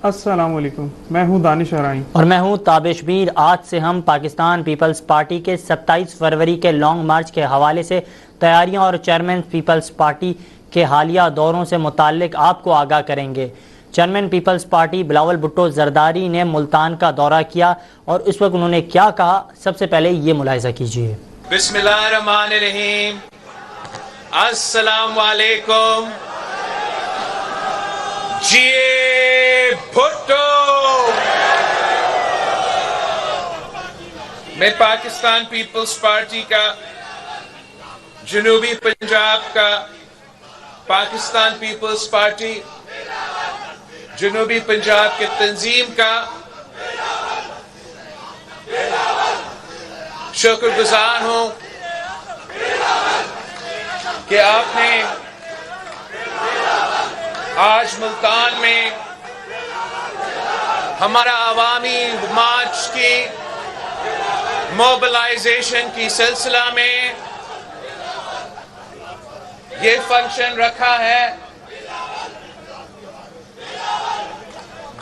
السلام علیکم، میں ہوں دانش ارائیں اور میں ہوں تابش میر۔ آج سے ہم پاکستان پیپلز پارٹی کے 27 فروری کے لانگ مارچ کے حوالے سے تیاریوں اور چیئرمین پیپلز پارٹی کے حالیہ دوروں سے متعلق آپ کو آگاہ کریں گے۔ چیئرمین پیپلز پارٹی بلاول بھٹو زرداری نے ملتان کا دورہ کیا اور اس وقت انہوں نے کیا کہا، سب سے پہلے یہ ملاحظہ کیجیے۔ بسم اللہ الرحمن الرحیم۔ السلام علیکم۔ جیے بھٹو۔ میں پاکستان پیپلز پارٹی کا، جنوبی پنجاب کا، پاکستان پیپلز پارٹی جنوبی پنجاب کے تنظیم کا شکر گزار ہوں کہ آپ نے آج ملتان میں ہمارا عوامی مارچ کی موبلائزیشن کی سلسلہ میں یہ فنکشن رکھا ہے۔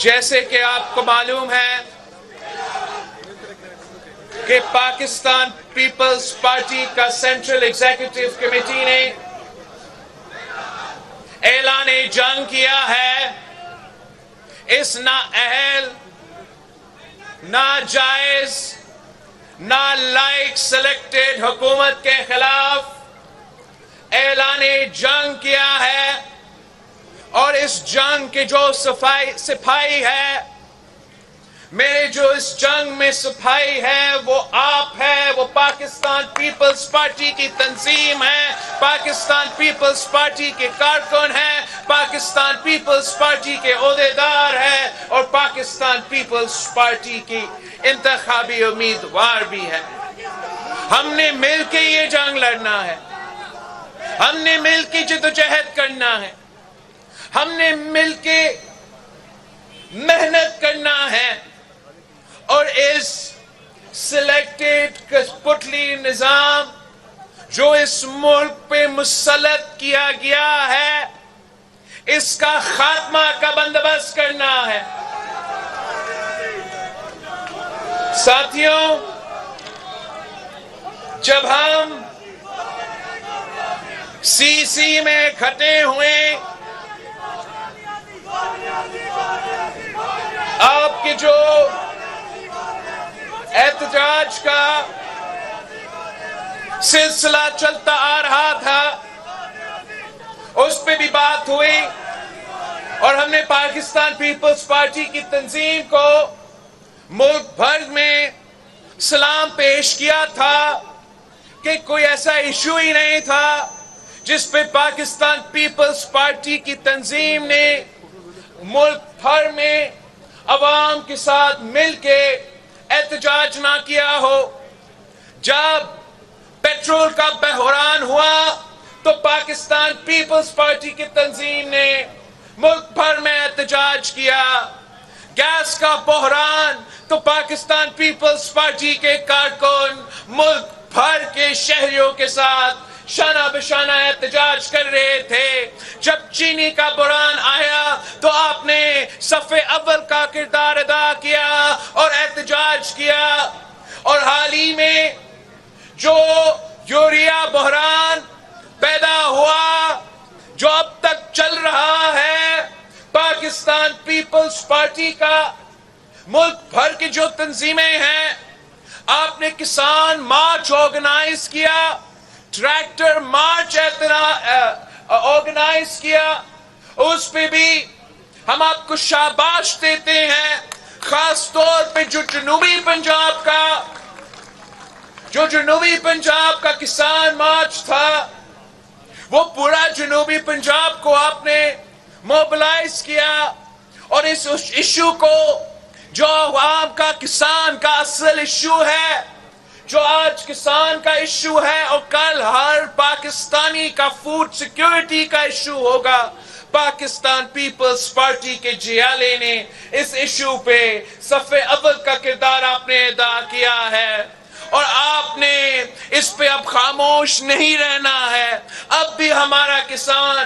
جیسے کہ آپ کو معلوم ہے کہ پاکستان پیپلز پارٹی کا سینٹرل ایگزیکٹو کمیٹی نے اعلان جنگ کیا ہے اس نااہل، ناجائز، نالائق سلیکٹڈ حکومت کے خلاف اعلان جنگ کیا ہے، اور اس جنگ کے جو سپاہی ہے، میرے جو اس جنگ میں سپاہی ہے وہ آپ ہے، وہ پاکستان پیپلز پارٹی کی تنظیم ہے، پاکستان پیپلز پارٹی کے کارکن ہیں، پاکستان پیپلز پارٹی کے عہدیدار ہیں، اور پاکستان پیپلز پارٹی کی انتخابی امیدوار بھی ہے۔ ہم نے مل کے یہ جنگ لڑنا ہے، ہم نے مل کے جدوجہد کرنا ہے، ہم نے مل کے محنت کرنا ہے، اور اس سلیکٹڈ کٹپتلی نظام جو اس ملک پہ مسلط کیا گیا ہے، اس کا خاتمہ کا بندوبست کرنا ہے۔ ساتھیوں، جب ہم سی میں اکٹھے ہوئے، آپ کے جو احتجاج کا سلسلہ چلتا آ رہا تھا اس پہ بھی بات ہوئی، اور ہم نے پاکستان پیپلز پارٹی کی تنظیم کو ملک بھر میں سلام پیش کیا تھا کہ کوئی ایسا ایشو ہی نہیں تھا جس پہ پاکستان پیپلز پارٹی کی تنظیم نے ملک بھر میں عوام کے ساتھ مل کے احتجاج نہ کیا ہو۔ جب پیٹرول کا بحران ہوا تو پاکستان پیپلز پارٹی کی تنظیم نے ملک بھر میں احتجاج کیا۔ گیس کا بحران تو پاکستان پیپلز پارٹی کے کارکن ملک بھر کے شہریوں کے ساتھ شانہ بشانہ احتجاج کر رہے تھے۔ جب چینی کا بحران آیا تو آپ نے صف اول کا کردار ادا کیا اور احتجاج کیا، اور حال ہی میں جو یوریا بحران پیدا ہوا جو اب تک چل رہا ہے، پاکستان پیپلز پارٹی کا ملک بھر کی جو تنظیمیں ہیں، آپ نے کسان مارچ آرگنائز کیا، ٹریکٹر مارچ آرگنائز کیا، اس پہ بھی ہم آپ کو شاباش دیتے ہیں۔ خاص طور پہ جو جنوبی پنجاب کا کسان مارچ تھا، وہ پورا جنوبی پنجاب کو آپ نے موبلائز کیا، اور اس ایشو کو جو عوام کا، کسان کا اصل ایشو ہے، جو آج کسان کا ایشو ہے اور کل ہر پاکستانی کا فوڈ سیکیورٹی کا ایشو ہوگا، پاکستان پیپلز پارٹی کے جیالے نے اس ایشو پہ صف اول کا کردار آپ نے ادا کیا ہے، اور آپ نے اس پہ اب خاموش نہیں رہنا ہے۔ اب بھی ہمارا کسان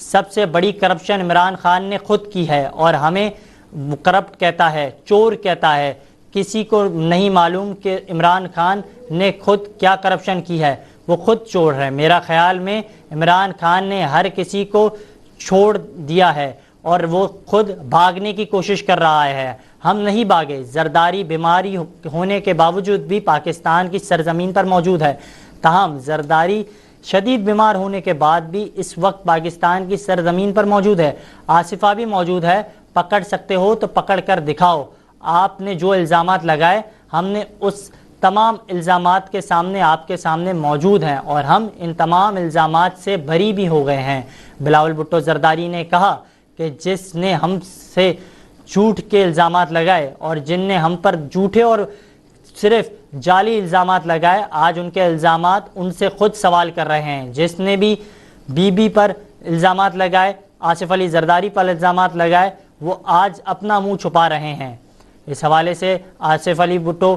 سب سے بڑی کرپشن عمران خان نے خود کی ہے اور ہمیں کرپٹ کہتا ہے, چور کہتا ہے. کسی کو نہیں معلوم کہ عمران خان نے خود کیا کرپشن کی ہے, وہ خود چور ہے. میرا خیال میں عمران خان نے ہر کسی کو چھوڑ دیا ہے اور وہ خود بھاگنے کی کوشش کر رہا ہے. ہم نہیں بھاگے. زرداری بیماری ہونے کے باوجود بھی پاکستان کی سرزمین پر موجود ہے. تاہم زرداری شدید بیمار ہونے کے بعد بھی اس وقت پاکستان کی سرزمین پر موجود ہے. آصفہ بھی موجود ہے. پکڑ سکتے ہو تو پکڑ کر دکھاؤ. آپ نے جو الزامات لگائے ہم نے اس تمام الزامات کے سامنے آپ کے سامنے موجود ہیں اور ہم ان تمام الزامات سے بری بھی ہو گئے ہیں. بلاول بھٹو زرداری نے کہا کہ جس نے ہم سے جھوٹ کے الزامات لگائے اور جن نے ہم پر جھوٹے اور صرف جعلی الزامات لگائے, آج ان کے الزامات ان سے خود سوال کر رہے ہیں. جس نے بھی بی بی پر الزامات لگائے, آصف علی زرداری پر الزامات لگائے, وہ آج اپنا منہ چھپا رہے ہیں. اس حوالے سے آصف علی بھٹو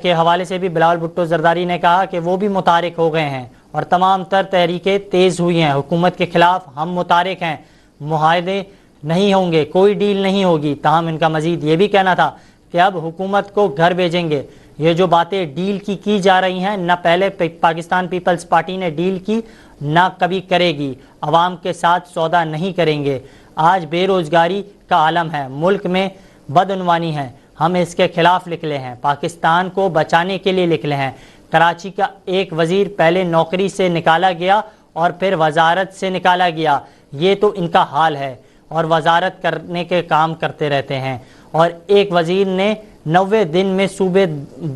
کے حوالے سے بھی بلاول بھٹو زرداری نے کہا کہ وہ بھی متحرک ہو گئے ہیں اور تمام تر تحریکیں تیز ہوئی ہیں. حکومت کے خلاف ہم متحرک ہیں. معاہدے نہیں ہوں گے, کوئی ڈیل نہیں ہوگی. تاہم ان کا مزید یہ بھی کہنا تھا کہ اب حکومت کو گھر بھیجیں گے. یہ جو باتیں ڈیل کی جا رہی ہیں, نہ پہلے پاکستان پیپلز پارٹی نے ڈیل کی نہ کبھی کرے گی. عوام کے ساتھ سودا نہیں کریں گے. آج بے روزگاری کا عالم ہے, ملک میں بدعنوانی ہے. ہم اس کے خلاف نکلے ہیں, پاکستان کو بچانے کے لیے نکلے ہیں. کراچی کا ایک وزیر پہلے نوکری سے نکالا گیا اور پھر وزارت سے نکالا گیا. یہ تو ان کا حال ہے اور وزارت کرنے کے کام کرتے رہتے ہیں. اور ایک وزیر نے 90 دن میں صوبے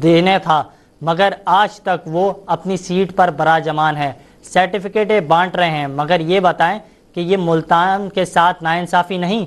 دینے تھا مگر آج تک وہ اپنی سیٹ پر براجمان ہے. سرٹیفکیٹیں بانٹ رہے ہیں, مگر یہ بتائیں کہ یہ ملتان کے ساتھ ناانصافی نہیں؟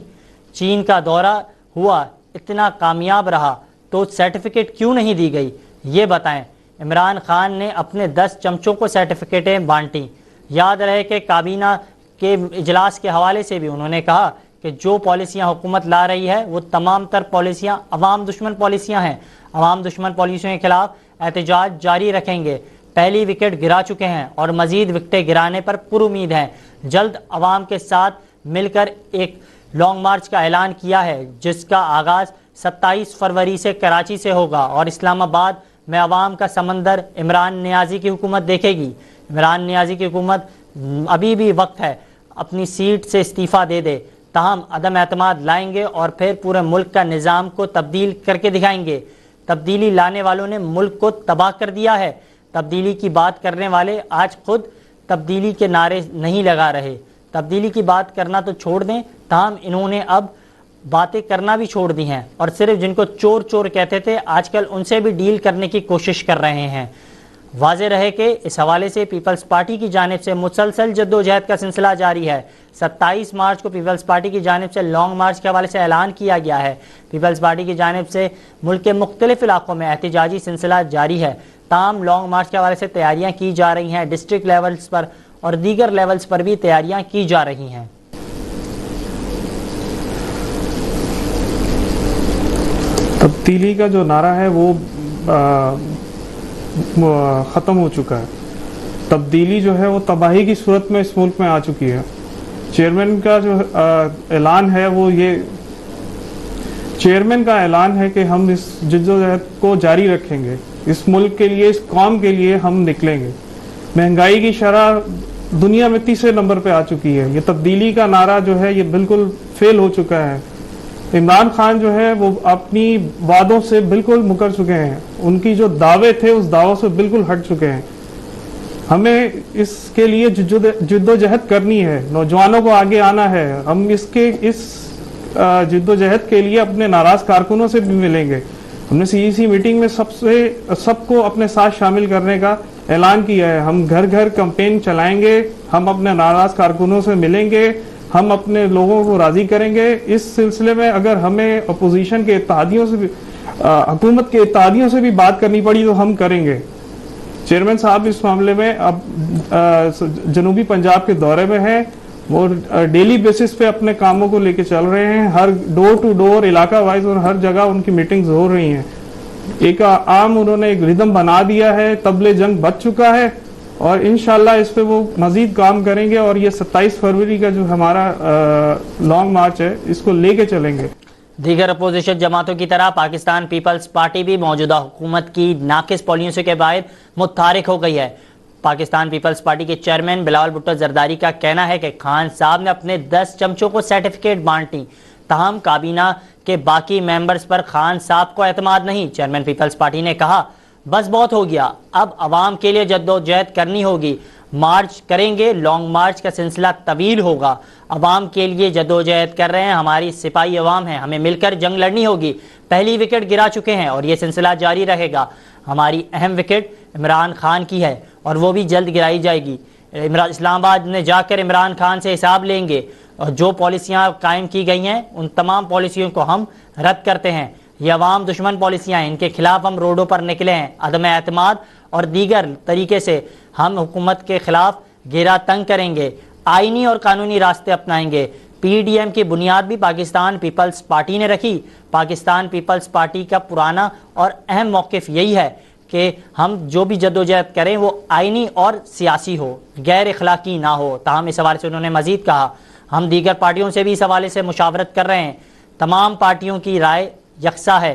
چین کا دورہ ہوا, اتنا کامیاب رہا, تو سرٹیفکیٹ کیوں نہیں دی گئی؟ یہ بتائیں. عمران خان نے اپنے 10 چمچوں کو سرٹیفکیٹیں بانٹیں. یاد رہے کہ کابینہ کے اجلاس کے حوالے سے بھی انہوں نے کہا کہ جو پالیسیاں حکومت لا رہی ہے وہ تمام تر پالیسیاں عوام دشمن پالیسیاں ہیں. عوام دشمن پالیسیوں کے خلاف احتجاج جاری رکھیں گے. پہلی وکٹ گرا چکے ہیں اور مزید وکٹیں گرانے پر پر امید ہیں. جلد عوام کے ساتھ مل کر ایک لانگ مارچ کا اعلان کیا ہے جس کا آغاز 27 فروری سے کراچی سے ہوگا اور اسلام آباد میں عوام کا سمندر عمران نیازی کی حکومت دیکھے گی. عمران نیازی کی حکومت ابھی بھی وقت ہے اپنی سیٹ سے استعفیٰ دے دے. تاہم عدم اعتماد لائیں گے اور پھر پورے ملک کا نظام کو تبدیل کر کے دکھائیں گے. تبدیلی لانے والوں نے ملک کو تباہ کر دیا ہے. تبدیلی کی بات کرنے والے آج خود تبدیلی کے نعرے نہیں لگا رہے. تبدیلی کی بات کرنا تو چھوڑ دیں, تاہم انہوں نے اب باتیں کرنا بھی چھوڑ دی ہیں اور صرف جن کو چور چور کہتے تھے آج کل ان سے بھی ڈیل کرنے کی کوشش کر رہے ہیں. واضح رہے کہ اس حوالے سے پیپلز پارٹی کی جانب سے مسلسل جدوجہد کا سلسلہ جاری ہے. 27 مارچ کو پیپلز پارٹی کی جانب سے لانگ مارچ کے حوالے سے اعلان کیا گیا ہے. پیپلز پارٹی کی جانب سے ملک کے مختلف علاقوں میں احتجاجی سلسلہ جاری ہے. تاہم لانگ مارچ کے حوالے سے تیاریاں کی جا رہی ہیں. ڈسٹرکٹ لیولز پر اور دیگر لیولز پر بھی تیاریاں کی جا رہی ہیں. تبدیلی کا جو نعرہ ہے وہ ختم ہو چکا ہے. تبدیلی جو ہے وہ تباہی کی صورت میں اس ملک میں آ چکی ہے. چیئرمین کا جو اعلان ہے وہ چیئرمین کا اعلان ہے کہ ہم اس جدوجہد کو جاری رکھیں گے. اس ملک کے لیے, اس قوم کے لیے ہم نکلیں گے. مہنگائی کی شرح دنیا میں 3 نمبر پہ آ چکی ہے. یہ تبدیلی کا نعرہ جو ہے یہ بالکل فیل ہو چکا ہے. عمران خان جو ہے وہ اپنی وعدوں سے بالکل مکر چکے ہیں. ان کی جو دعوے تھے اس دعووں سے بالکل ہٹ چکے ہیں. ہمیں اس کے لیے جدوجہد کرنی ہے, نوجوانوں کو آگے آنا ہے. ہم اس جدوجہد کے لیے اپنے ناراض کارکنوں سے بھی ملیں گے. ہم نے CEC میٹنگ میں سب کو اپنے ساتھ شامل کرنے کا اعلان کیا ہے. ہم گھر گھر کمپین چلائیں گے, ہم اپنے ناراض کارکنوں سے ملیں گے, ہم اپنے لوگوں کو راضی کریں گے. اس سلسلے میں اگر ہمیں اپوزیشن کے اتحادیوں سے بھی, حکومت کے اتحادیوں سے بھی بات کرنی پڑی تو ہم کریں گے. چیئرمین صاحب اس معاملے میں اب جنوبی پنجاب کے دورے میں ہیں. وہ ڈیلی بیسس پہ اپنے کاموں کو لے کے چل رہے ہیں. ہر ڈور ٹو ڈور, علاقہ وائز اور ہر جگہ ان کی میٹنگز ہو رہی ہیں. ایک عام انہوں نے ایک ردم بنا دیا ہے. طبل جنگ بچ چکا ہے اور انشاءاللہ اس پہ وہ مزید کام کریں گے اور یہ 27 فروری کا جو ہمارا لانگ مارچ ہے اس کو لے کے چلیں گے. دیگر اپوزیشن جماعتوں کی طرح پاکستان پیپلز پارٹی بھی موجودہ حکومت کی ناقص پالیسیوں کے باعث متحرک ہو گئی ہے. پاکستان پیپلز پارٹی کے چیئرمین بلاول بھٹو زرداری کا کہنا ہے کہ خان صاحب نے اپنے 10 چمچوں کو سرٹیفکیٹ بانٹی، تاہم کابینہ کے باقی ممبرز پر خان صاحب کو اعتماد نہیں. چیئرمین پیپلز پارٹی نے کہا بس بہت ہو گیا، اب عوام کے لیے جدوجہد کرنی ہوگی، مارچ کریں گے، لانگ مارچ کا سلسلہ طویل ہوگا، عوام کے لیے جدوجہد کر رہے ہیں، ہماری سپاہی عوام ہیں، ہمیں مل کر جنگ لڑنی ہوگی، پہلی وکٹ گرا چکے ہیں اور یہ سلسلہ جاری رہے گا. ہماری اہم وکٹ عمران خان کی ہے اور وہ بھی جلد گرائی جائے گی. اسلام آباد میں جا کر عمران خان سے حساب لیں گے اور جو پالیسیاں قائم کی گئی ہیں ان تمام پالیسیوں کو ہم رد کرتے ہیں. یہ عوام دشمن پالیسیاں ہیں، ان کے خلاف ہم روڈوں پر نکلے ہیں. عدم اعتماد اور دیگر طریقے سے ہم حکومت کے خلاف گھیرا تنگ کریں گے، آئینی اور قانونی راستے اپنائیں گے. پی ڈی ایم کی بنیاد بھی پاکستان پیپلز پارٹی نے رکھی. پاکستان پیپلز پارٹی کا پرانا اور اہم موقف یہی ہے کہ ہم جو بھی جدوجہد کریں وہ آئینی اور سیاسی ہو، غیر اخلاقی نہ ہو. تاہم اس حوالے سے انہوں نے مزید کہا ہم دیگر پارٹیوں سے بھی اس حوالے سے مشاورت کر رہے ہیں، تمام پارٹیوں کی رائے یکساں ہے،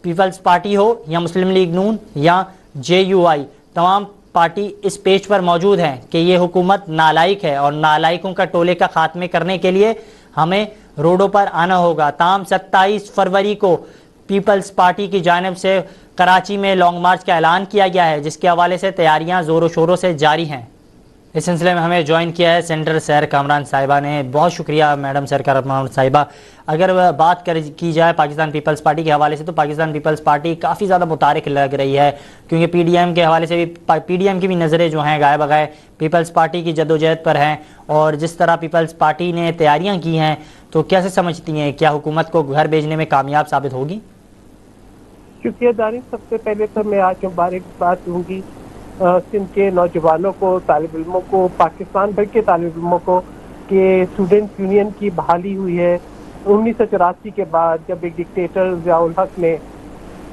پیپلز پارٹی ہو یا مسلم لیگ نون یا جے یو آئی، تمام پارٹی اس پیج پر موجود ہیں کہ یہ حکومت نالائق ہے اور نالائقوں کا ٹولے کا خاتمے کرنے کے لیے ہمیں روڈوں پر آنا ہوگا. تاہم 27 فروری کو پیپلز پارٹی کی جانب سے کراچی میں لانگ مارچ کا اعلان کیا گیا ہے، جس کے حوالے سے تیاریاں زور و شوروں سے جاری ہیں. اس سلسلے میں ہمیں جوائن کیا ہے سینیٹر سحر کامران صاحبہ نے. بہت شکریہ میڈم سحر کامران صاحبہ. اگر بات کی جائے پاکستان پیپلز پارٹی کے حوالے سے تو پاکستان پیپلز پارٹی کافی زیادہ متحرک لگ رہی ہے، کیونکہ پی ڈی ایم کے حوالے سے بھی پی ڈی ایم کی بھی نظریں جو ہیں گائے بغائے پیپلز پارٹی کی جدوجہد پر ہیں. اور جس طرح پیپلز پارٹی نے تیاریاں کی ہیں تو کیسے سمجھتی ہیں کیا حکومت کو گھر بھیجنے میں کامیاب ثابت ہوگی؟ شکریہ دانی. سب سے پہلے تو میں آج مبارکباد دوں گی سندھ کے نوجوانوں کو، طالب علموں کو، پاکستان بھر کے طالب علموں کو کہ اسٹوڈنٹ یونین کی بحالی ہوئی ہے. 1984 کے بعد جب ایک ڈکٹیٹر ضیاء الحق نے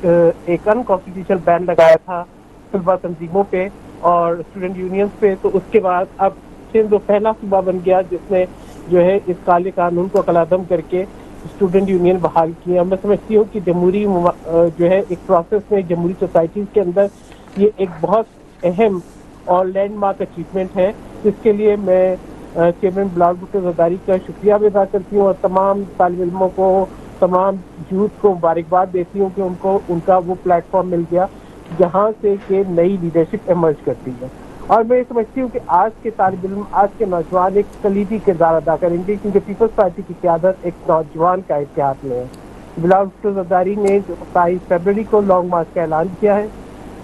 ایک ان کانسٹیٹیوشنل بین لگایا تھا طلبہ تنظیموں پہ اور اسٹوڈنٹ یونینز پہ، تو اس کے بعد اب سندھ وہ پہلا صوبہ بن گیا جس نے جو ہے اس کالے قانون کو قلعدم کر کے اسٹوڈنٹ یونین بحال کیا. میں سمجھتی ہوں کہ جمہوری جو ہے ایک پروسیس میں جمہوری سوسائٹیز کے اندر یہ ایک بہت اہم اور لینڈ مارک اچیومنٹ ہے، جس کے لیے میں چیئرمین بلاول بھٹو زرداری کا شکریہ بھی ادا کرتی ہوں اور تمام طالب علموں کو، تمام یوتھ کو مبارکباد دیتی ہوں کہ ان کا وہ پلیٹ فارم مل گیا جہاں سے کہ نئی لیڈرشپ ایمرج کرتی ہے. اور میں یہ سمجھتی ہوں کہ آج کے طالب علم، آج کے نوجوان ایک کلیدی کردار ادا کریں گے، کیونکہ پیپلز پارٹی کی قیادت ایک نوجوان کا اتحاد میں ہے. بلاول بھٹو زرداری نے 27 فروری کو لانگ مارچ کا اعلان کیا ہے.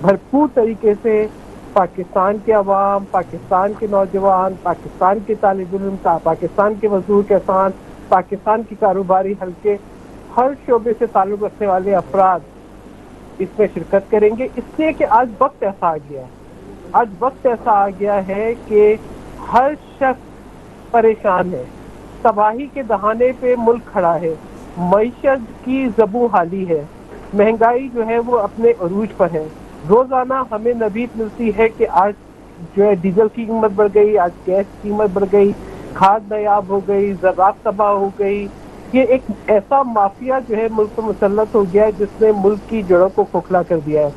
بھرپور طریقے سے پاکستان کے عوام، پاکستان کے نوجوان، پاکستان کے طالب علم، پاکستان کے مزدور کسان، پاکستان کی کاروباری حلقے، ہر شعبے سے تعلق رکھنے والے افراد اس میں شرکت کریں گے، اس لیے کہ آج وقت ایسا آ گیا ہے. آج وقت ایسا آ گیا ہے کہ ہر شخص پریشان ہے، تباہی کے دہانے پہ ملک کھڑا ہے، معیشت کی زبوں حالی ہے، مہنگائی جو ہے وہ اپنے عروج پر ہے. روزانہ ہمیں نوید ملتی ہے کہ آج جو ہے ڈیزل کی قیمت بڑھ گئی، آج گیس کی قیمت بڑھ گئی، کھاد نایاب ہو گئی، زراعت تباہ ہو گئی. یہ ایک ایسا مافیا جو ہے ملک پر مسلط ہو گیا ہے جس نے ملک کی جڑوں کو کھوکھلا کر دیا ہے،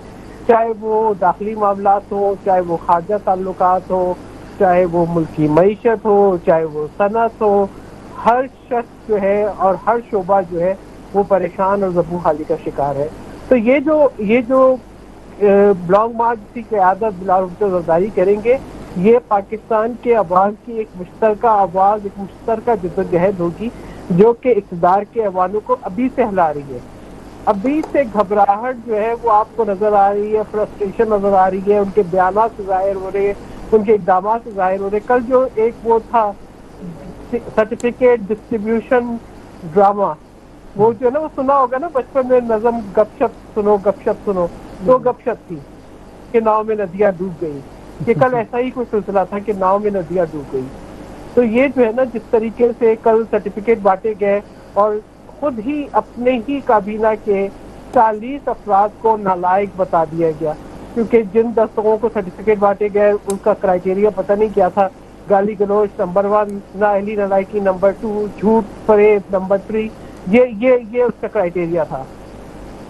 چاہے وہ داخلی معاملات ہو، چاہے وہ خارجہ تعلقات ہو، چاہے وہ ملکی معیشت ہو، چاہے وہ صنعت ہو. ہر شخص جو ہے اور ہر شعبہ جو ہے وہ پریشان اور زبوں حالی کا شکار ہے. تو یہ جو لانگ مارچ کی قیادت بلاول بھٹو زرداری کریں گے، یہ پاکستان کے عوام کی ایک مشترکہ آواز، ایک مشترکہ جدوجہد ہوگی جو کہ اقتدار کے ایوانوں کو ابھی سے ہلا رہی ہے. ابھی سے گھبراہٹ جو ہے وہ آپ کو نظر آ رہی ہے، فرسٹریشن نظر آ رہی ہے، ان کے بیانات سے ظاہر ہو رہے ہیں، ان کے اقدامات سے ظاہر ہو رہے ہیں. کل جو ایک وہ تھا سرٹیفکیٹ ڈسٹریبیوشن ڈرامہ، وہ جو ہے نا وہ سنا ہوگا نا بچپن میں، نظم گپ شپ سنو گپ شپ سنو، دو گپ شپ تھی کہ ناؤ میں ندیاں ڈوب گئی. کہ کل ایسا ہی کوئی سلسلہ تھا کہ ناؤ میں ندیاں ڈوب گئی. تو یہ جو ہے نا جس طریقے سے کل سرٹیفکیٹ بانٹے گئے اور خود ہی اپنے ہی کابینہ کے 40 افراد کو نالائق بتا دیا گیا. کیونکہ جن 10 لوگوں کو سرٹیفکیٹ بانٹے گئے ان کا کرائٹیریا پتہ نہیں کیا تھا. گالی گلوچ نمبر 1, نااہلی نالائکی نمبر 2, جھوٹ فریب نمبر 3, یہ اس کا کرائٹیریا تھا.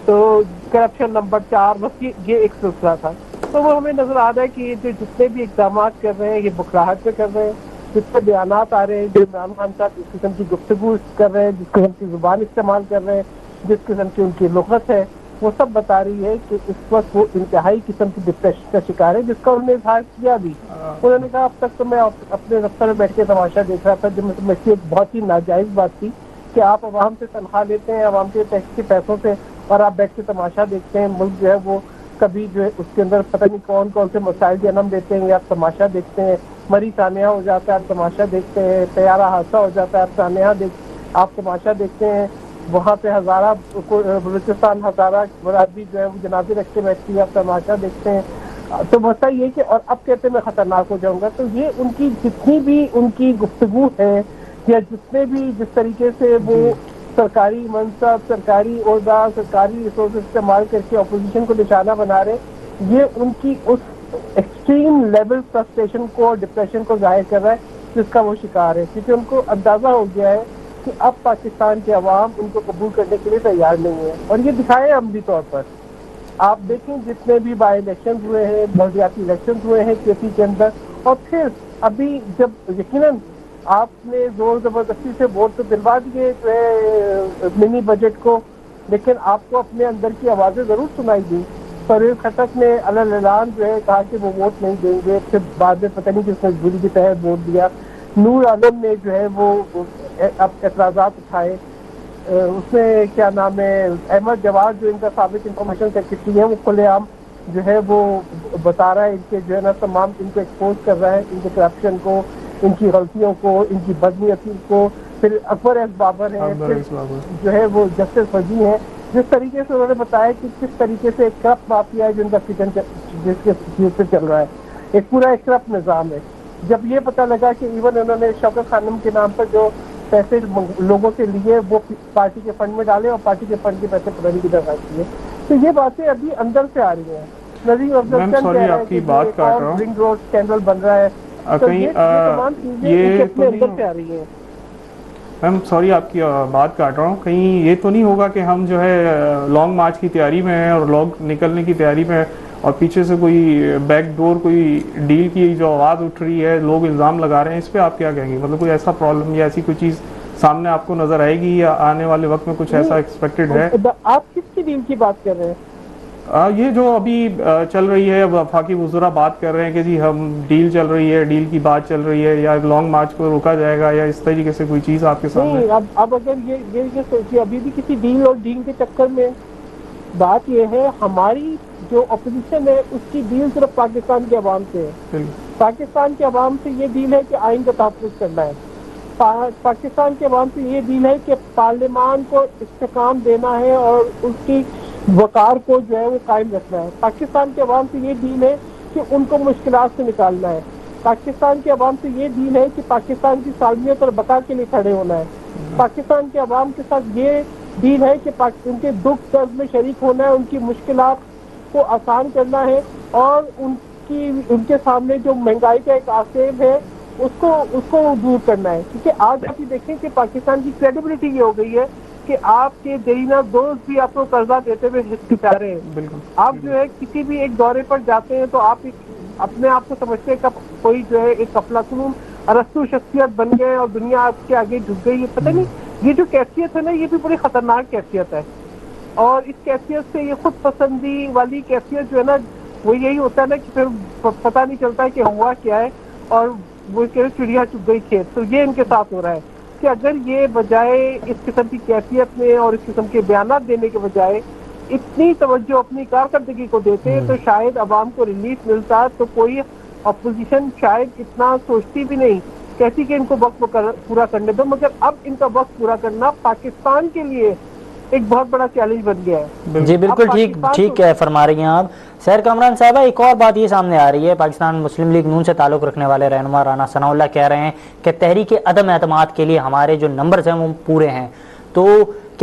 تو کرپشن نمبر 4, بس یہ ایک سلسلہ تھا. تو وہ ہمیں نظر آ رہا ہے کہ جو جتنے بھی اقدامات کر رہے ہیں یہ بکھراہٹ پہ کر رہے ہیں. جتنے بیانات آ رہے ہیں جو عمران خان صاحب جس قسم کی گفتگو کر رہے ہیں, جس قسم کی زبان استعمال کر رہے ہیں, جس قسم کی ان کی لغت ہے, وہ سب بتا رہی ہے کہ اس وقت وہ انتہائی قسم کی ڈپریشن کا شکار ہے, جس کا انہوں نے اظہار کیا بھی. انہوں نے کہا اب تک تو میں اپنے دفتر میں بیٹھ کے تماشا دیکھ رہا تھا, جو میں ایک بہت ہی ناجائز بات تھی کہ آپ عوام سے تنخواہ لیتے ہیں, عوام کے ٹیکس کے پیسوں سے, اور آپ بیٹھ کے تماشا دیکھتے ہیں. ملک جو ہے وہ کبھی جو ہے اس کے اندر پتہ نہیں کون کون سے مسائل جنم دیتے ہیں, آپ تماشا دیکھتے ہیں. مری سانحہ ہو جاتا ہے آپ تماشا دیکھتے ہیں, طیارہ حادثہ ہو جاتا ہے آپ سانحہ آپ تماشا دیکھتے ہیں. وہاں پہ ہزارہ بلوچستان ہزارہ برادری جو ہے وہ جنازے رکھ کے بیٹھتی ہے, آپ تماشا دیکھتے ہیں. تو مسئلہ یہ کہ اور اب کہتے ہیں میں خطرناک ہو جاؤں گا. تو یہ ان کی جتنی بھی ان کی گفتگو ہے یا جتنے بھی جس طریقے سے وہ سرکاری منصب, سرکاری عہدہ, سرکاری ریسورس استعمال کر کے اپوزیشن کو نشانہ بنا رہے, یہ ان کی اس ایکسٹریم لیول فرسٹریشن کو, ڈپریشن کو ظاہر کر رہا ہے جس کا وہ شکار ہے. کیونکہ ان کو اندازہ ہو گیا ہے کہ اب پاکستان کے عوام ان کو قبول کرنے کے لیے تیار نہیں ہے, اور یہ دکھائے عملی طور پر. آپ دیکھیں جتنے بھی بائی الیکشن ہوئے ہیں, بلدیاتی الیکشن ہوئے ہیں کے پی کے اندر, اور پھر ابھی جب یقیناً آپ نے زور زبردستی سے ووٹ تو دلوا دیے جو ہے منی بجٹ کو, لیکن آپ کو اپنے اندر کی آوازیں ضرور سنائی دی. پرویز خٹک نے علی اعلان جو ہے کہا کہ وہ ووٹ نہیں دیں گے, پھر بعد میں پتہ نہیں کس مجبوری کے تحت ووٹ دیا. نور عالم نے جو ہے وہ اب اعتراضات اٹھائے. اس میں کیا نام ہے, احمد جواد جو ان کا سابق انفارمیشن سیکرٹری ہے, وہ کھلے عام جو ہے وہ بتا رہا ہے ان کے جو ہے نا تمام ان کو ایکسپوز کر رہا ہے, ان کے کرپشن کو, ان کی غلطیوں کو, ان کی بدنیتی کو. پھر اکبر ایس بابر ہیں, پھر جو ہے وہ جسٹس فضی ہیں, جس طریقے سے انہوں نے بتایا کہ کس طریقے سے ایک کرپٹ مافیا ہے جو ان کا کچن جس کے سے چل رہا ہے, ایک پورا ایک کرپٹ نظام ہے. جب یہ پتہ لگا کہ ایون انہوں نے شوکت خانم کے نام پر جو پیسے لوگوں سے لیے وہ پارٹی کے فنڈ میں ڈالے اور پارٹی کے فنڈ کے پیسے پڑھنے کی درخواست کیے, تو یہ باتیں ابھی اندر سے آ رہی ہیں. نظیر افضل چند کہہ رہا ہے کہ رنگ روڈ اسکینڈل بن رہا ہے, تو یہ تمام چیزیں اپنے اندر سے آ رہی ہیں. میم سوری آپ کی بات کاٹ رہا ہوں, کہیں یہ تو نہیں ہوگا کہ ہم جو ہے لانگ مارچ کی تیاری میں ہیں اور لوگ نکلنے کی تیاری میں اور پیچھے سے کوئی بیک ڈور کوئی ڈیل کی جو آواز اٹھ رہی ہے, لوگ الزام لگا رہے ہیں, اس پہ آپ کیا کہیں گے؟ مطلب کوئی ایسا پرابلم یا ایسی کوئی چیز سامنے آپ کو نظر آئے گی یا آنے والے وقت میں کچھ ایسا ایکسپیکٹڈ ہے؟ آپ کس کی ڈیل کی بات کر رہے ہیں؟ یہ جو ابھی چل رہی ہے, وفاقی وزراء بات کر رہے ہیں کہ جی ہم ڈیل چل رہی ہے, ڈیل کی بات چل رہی ہے, یا لانگ مارچ کو روکا جائے گا, یا اس طریقے سے کوئی چیز آپ کے سامنے؟ نہیں, اب اگر یہ سوچیے ابھی بھی کسی ڈیل اور ڈیل کے چکر میں, بات یہ ہے ہماری جو اپوزیشن ہے اس کی ڈیل صرف پاکستان کے عوام سے ہے. پاکستان کے عوام سے یہ ڈیل ہے کہ آئین کا تحفظ کرنا ہے. پاکستان کے عوام سے یہ ڈیل ہے کہ پارلیمان کو استحکام دینا ہے اور اس کی وقار کو جو ہے وہ قائم رکھنا ہے. پاکستان کے عوام سے یہ ڈیل ہے کہ ان کو مشکلات سے نکالنا ہے. پاکستان کے عوام سے یہ ڈیل ہے کہ پاکستان کی سالمیت اور بقا کے لیے کھڑے ہونا ہے. پاکستان کے عوام کے ساتھ یہ ڈیل ہے کہ ان کے دکھ درد میں شریک ہونا ہے, ان کی مشکلات کو آسان کرنا ہے, اور ان کے سامنے جو مہنگائی کا ایک آسیب ہے اس کو دور کرنا ہے. کیونکہ آج آپ یہ دیکھیں کہ پاکستان کی کریڈیبلٹی یہ ہو گئی ہے کہ آپ کے دیرینہ دوست بھی آپ کو قرضہ دیتے ہوئے ہچکچا رہے ہیں. آپ جو ہے کسی بھی ایک دورے پر جاتے ہیں تو آپ اپنے آپ کو سمجھتے ہیں کہ کوئی جو ہے ایک افلاطون ارسطو شخصیت بن گئے اور دنیا آپ کے آگے جھک گئی ہے. پتہ نہیں یہ جو کیفیت ہے نا, یہ بھی بڑی خطرناک کیفیت ہے, اور اس کیفیت سے یہ خود پسندی والی کیفیت جو ہے نا وہ یہی ہوتا ہے نا کہ پھر پتہ نہیں چلتا ہے کہ ہوا کیا ہے, اور وہ کہ چڑیا چگ گئی کھیت. تو یہ ان کے ساتھ ہو رہا ہے کہ اگر یہ بجائے اس قسم کی کیفیت میں اور اس قسم کے بیانات دینے کے بجائے اتنی توجہ اپنی کارکردگی کو دیتے تو شاید عوام کو ریلیف ملتا. تو کوئی اپوزیشن شاید اتنا سوچتی بھی نہیں, کہتی کہ ان کو وقت پورا کرنے دو, مگر اب ان کا وقت پورا کرنا پاکستان کے لیے ایک بہت بڑا چیلنج بن گیا ہے. جی بالکل ٹھیک فرما رہی ہیں آپ. سیر کامران صاحبہ, ایک اور بات یہ سامنے آ رہی ہے, پاکستان مسلم لیگ نون سے تعلق رکھنے والے رہنما رانا ثناء اللہ کہہ رہے ہیں کہ تحریک عدم اعتماد کے لیے ہمارے جو نمبرز ہیں وہ پورے ہیں. تو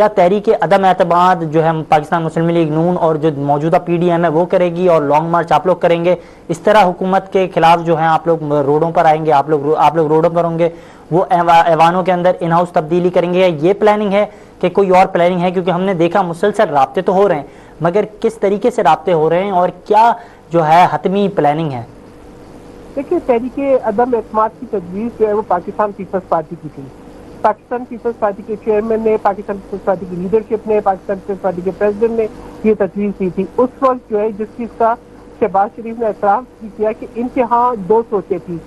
کیا تحریک عدم اعتماد جو ہے پاکستان مسلم لیگ نون اور جو موجودہ پی ڈی ایم ہے وہ کرے گی اور لانگ مارچ آپ لوگ کریں گے؟ اس طرح حکومت کے خلاف جو ہیں آپ لوگ روڈوں پر آئیں گے، آپ لوگ روڈوں پر ہوں گے، وہ ایوانوں کے اندر ان ہاؤس تبدیلی کریں گے، یہ پلاننگ ہے کہ کوئی اور پلاننگ ہے؟ کیونکہ ہم نے دیکھا مسلسل رابطے تو ہو رہے ہیں، مگر کس طریقے سے رابطے ہو رہے ہیں اور کیا جو ہے حتمی پلاننگ ہے؟ دیکھیے، تحریک عدم اعتماد کی تجویز جو ہے وہ پاکستان پیپلز پارٹی کی تھی. پاکستان پیپلز پارٹی کے چیئرمین نے، پاکستان پیپلز پارٹی کی لیڈرشپ نے، پاکستان پیپلز پارٹی کے پریزیڈنٹ نے یہ تجویز دی تھی. اس وقت جو ہے جس چیز کا شہباز شریف نے اعتراف کیا کہ ان کے ہاں دو سوچیں تھیں،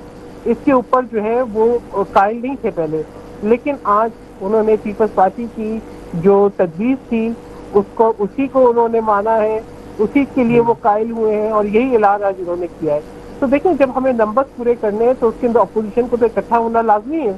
اس کے اوپر جو ہے وہ قائل نہیں تھے پہلے، لیکن آج انہوں نے پیپلز پارٹی کی جو تجویز تھی اسی کو انہوں نے مانا ہے، اسی کے لیے وہ قائل ہوئے ہیں اور یہی اعلان آج انہوں نے کیا ہے. تو دیکھیں، جب ہمیں نمبرز پورے کرنے ہیں تو اس کے اندر اپوزیشن کو تو اکٹھا ہونا لازمی ہے.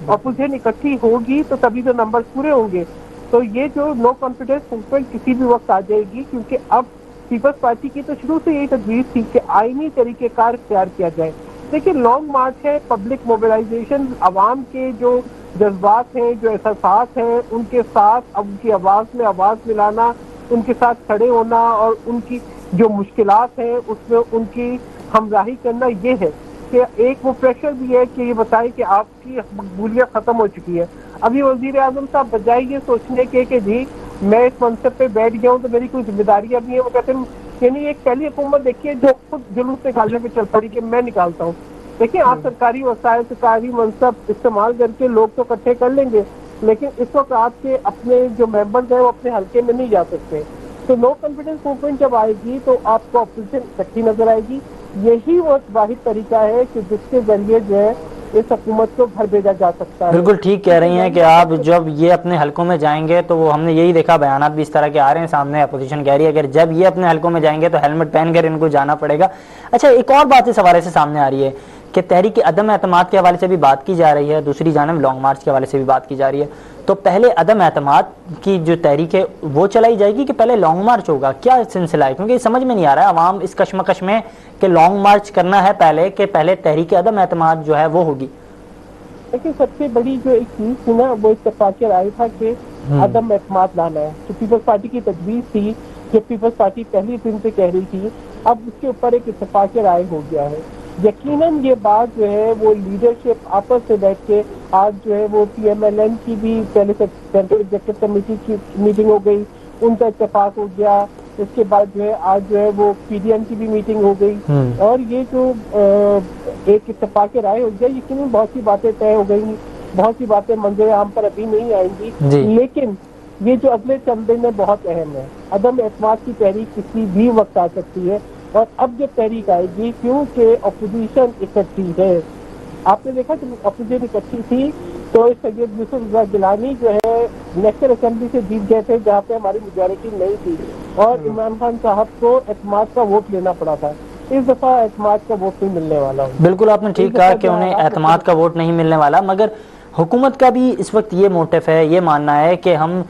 اپوزیشن اکٹھی ہوگی تو تبھی تو نمبرز پورے ہوں گے. تو یہ جو نو کانفیڈنس موومنٹ کسی بھی وقت آ جائے گی، کیونکہ اب پیپلز پارٹی کی تو شروع سے یہی تجویز تھی کہ آئینی طریقہ کار اختیار کیا جائے. دیکھیں، لانگ مارچ ہے، پبلک موبلائزیشن، عوام کے جو جذبات ہیں، جو احساسات ہیں، ان کے ساتھ اب ان کی آواز میں آواز ملانا، ان کے ساتھ کھڑے ہونا اور ان کی جو مشکلات ہیں اس میں ان کی ہمراہی کرنا، یہ ہے کہ ایک وہ پریشر بھی ہے کہ یہ بتائیں کہ آپ کی مقبولیت ختم ہو چکی ہے. ابھی وزیر اعظم صاحب بجائے یہ سوچنے کے کہ جی میں اس منصب پہ بیٹھ گیا ہوں تو میری کوئی ذمہ داریاں بھی ہیں، وہ کہتے ہیں یعنی ایک پہلی حکومت دیکھیے جو خود جلوس نکالنے پہ چل پڑی کہ میں نکالتا ہوں. دیکھیں، آپ سرکاری وسائل، سرکاری منصب استعمال کر کے لوگ تو اکٹھے کر لیں گے، لیکن اس وقت آپ کے اپنے جو ممبرز ہیں وہ اپنے حلقے میں نہیں جا سکتے. تو نو کانفیڈنس موومنٹ جب آئے گی تو آپ کو اپوزیشن اکٹھی نظر آئے گی. یہی وہ واحد طریقہ ہے کہ جس کے ذریعے جو ہے اس حکومت کو گھر بھیجا جا سکتا ہے. بالکل ٹھیک کہہ رہی ہیں کہ آپ جب یہ اپنے حلقوں میں جائیں گے تو وہ ہم نے یہی دیکھا، بیانات بھی اس طرح کے آ رہے ہیں سامنے، اپوزیشن کہہ رہی ہے اگر جب یہ اپنے حلقوں میں جائیں گے تو ہیلمٹ پہن کر ان کو جانا پڑے گا. اچھا، ایک اور بات اس حوالے سے سامنے آ رہی ہے کہ تحریک عدم اعتماد کے حوالے سے بھی بات کی جا رہی ہے، دوسری جانب لانگ مارچ کے حوالے سے بھی بات کی جا رہی ہے. تو پہلے عدم اعتماد کی جو تحریک ہے وہ چلائی جائے گی کہ پہلے لانگ مارچ ہوگا؟ کیا سلسلہ ہے؟ کیونکہ سمجھ میں نہیں آ رہا ہے، عوام اس کشمکش میں کہ لانگ مارچ کرنا ہے پہلے کہ پہلے تحریک عدم اعتماد جو ہے وہ ہوگی. لیکن سب سے بڑی جو ایک چیز تھی نا، وہ اتفاق رائے تھا کہ عدم اعتماد لانا ہے. تو پیپلز پارٹی کی تجویز تھی جو پیپلز پارٹی پہلی دن سے کہہ رہی تھی، اب اس کے اوپر ایک اتفاق رائے ہو گیا ہے. یقیناً یہ بات جو ہے وہ لیڈرشپ آپس سے بیٹھ کے آج جو ہے وہ پی ایم ایل این کی بھی پہلے سینٹرل ایگزیکٹو کمیٹی کی میٹنگ ہو گئی، ان کا اتفاق ہو گیا. اس کے بعد جو ہے آج جو ہے وہ پی ڈی ایم کی بھی میٹنگ ہو گئی اور یہ جو ایک اتفاق رائے ہو گیا. یقیناً بہت سی باتیں طے ہو گئی، بہت سی باتیں منظر عام پر ابھی نہیں آئیں گی، لیکن یہ جو اگلے چند دن میں بہت اہم ہے. عدم اعتماد کی تحریک کسی بھی وقت آ سکتی ہے اور اب جب تحریک آئے گی کیونکہ اپوزیشن اکٹھی ہے. آپ نے دیکھا جب اپوزیشن اکٹھی تھی تو سید یوسف رضا گیلانی جو ہے نیشنل اسمبلی سے جیت گئے تھے جہاں پہ ہماری میجورٹی نہیں تھی اور عمران خان صاحب کو اعتماد کا ووٹ لینا پڑا تھا. اس دفعہ اعتماد کا ووٹ نہیں ملنے والا. بالکل آپ نے ٹھیک کہا کہ انہیں اعتماد کا ووٹ نہیں ملنے والا، مگر حکومت کا بھی اس وقت یہ موٹیو ہے، یہ ماننا ہے کہ ہم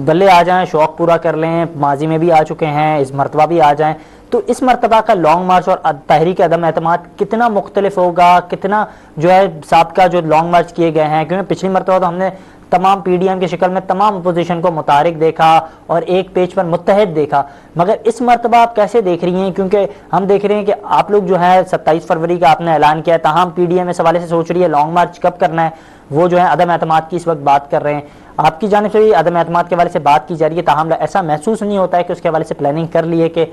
بلے آ جائیں، شوق پورا کر لیں، ماضی میں بھی آ چکے ہیں، اس مرتبہ بھی آ جائیں. تو اس مرتبہ کا لانگ مارچ اور تحریک عدم اعتماد کتنا مختلف ہوگا، کتنا جو ہے سابقہ جو لانگ مارچ کیے گئے ہیں؟ کیونکہ پچھلی مرتبہ تو ہم نے تمام پی ڈی ایم کی شکل میں تمام اپوزیشن کو متحرک دیکھا اور ایک پیج پر متحد دیکھا، مگر اس مرتبہ آپ کیسے دیکھ رہی ہیں؟ کیونکہ ہم دیکھ رہے ہیں کہ آپ لوگ جو ہے 27 فروری کا آپ نے اعلان کیا ہے، تاہم پی ڈی ایم اس حوالے سے سوچ رہی ہے لانگ مارچ کب کرنا ہے، وہ جو ہے عدم اعتماد کی اس وقت بات کر رہے ہیں. آپ کی جانب سے بھی عدم اعتماد کے حوالے سے بات کی جا رہی ہے، تاہم ایسا محسوس نہیں ہوتا ہے کہ اس کے حوالے سے پلاننگ کر لی ہے، کہ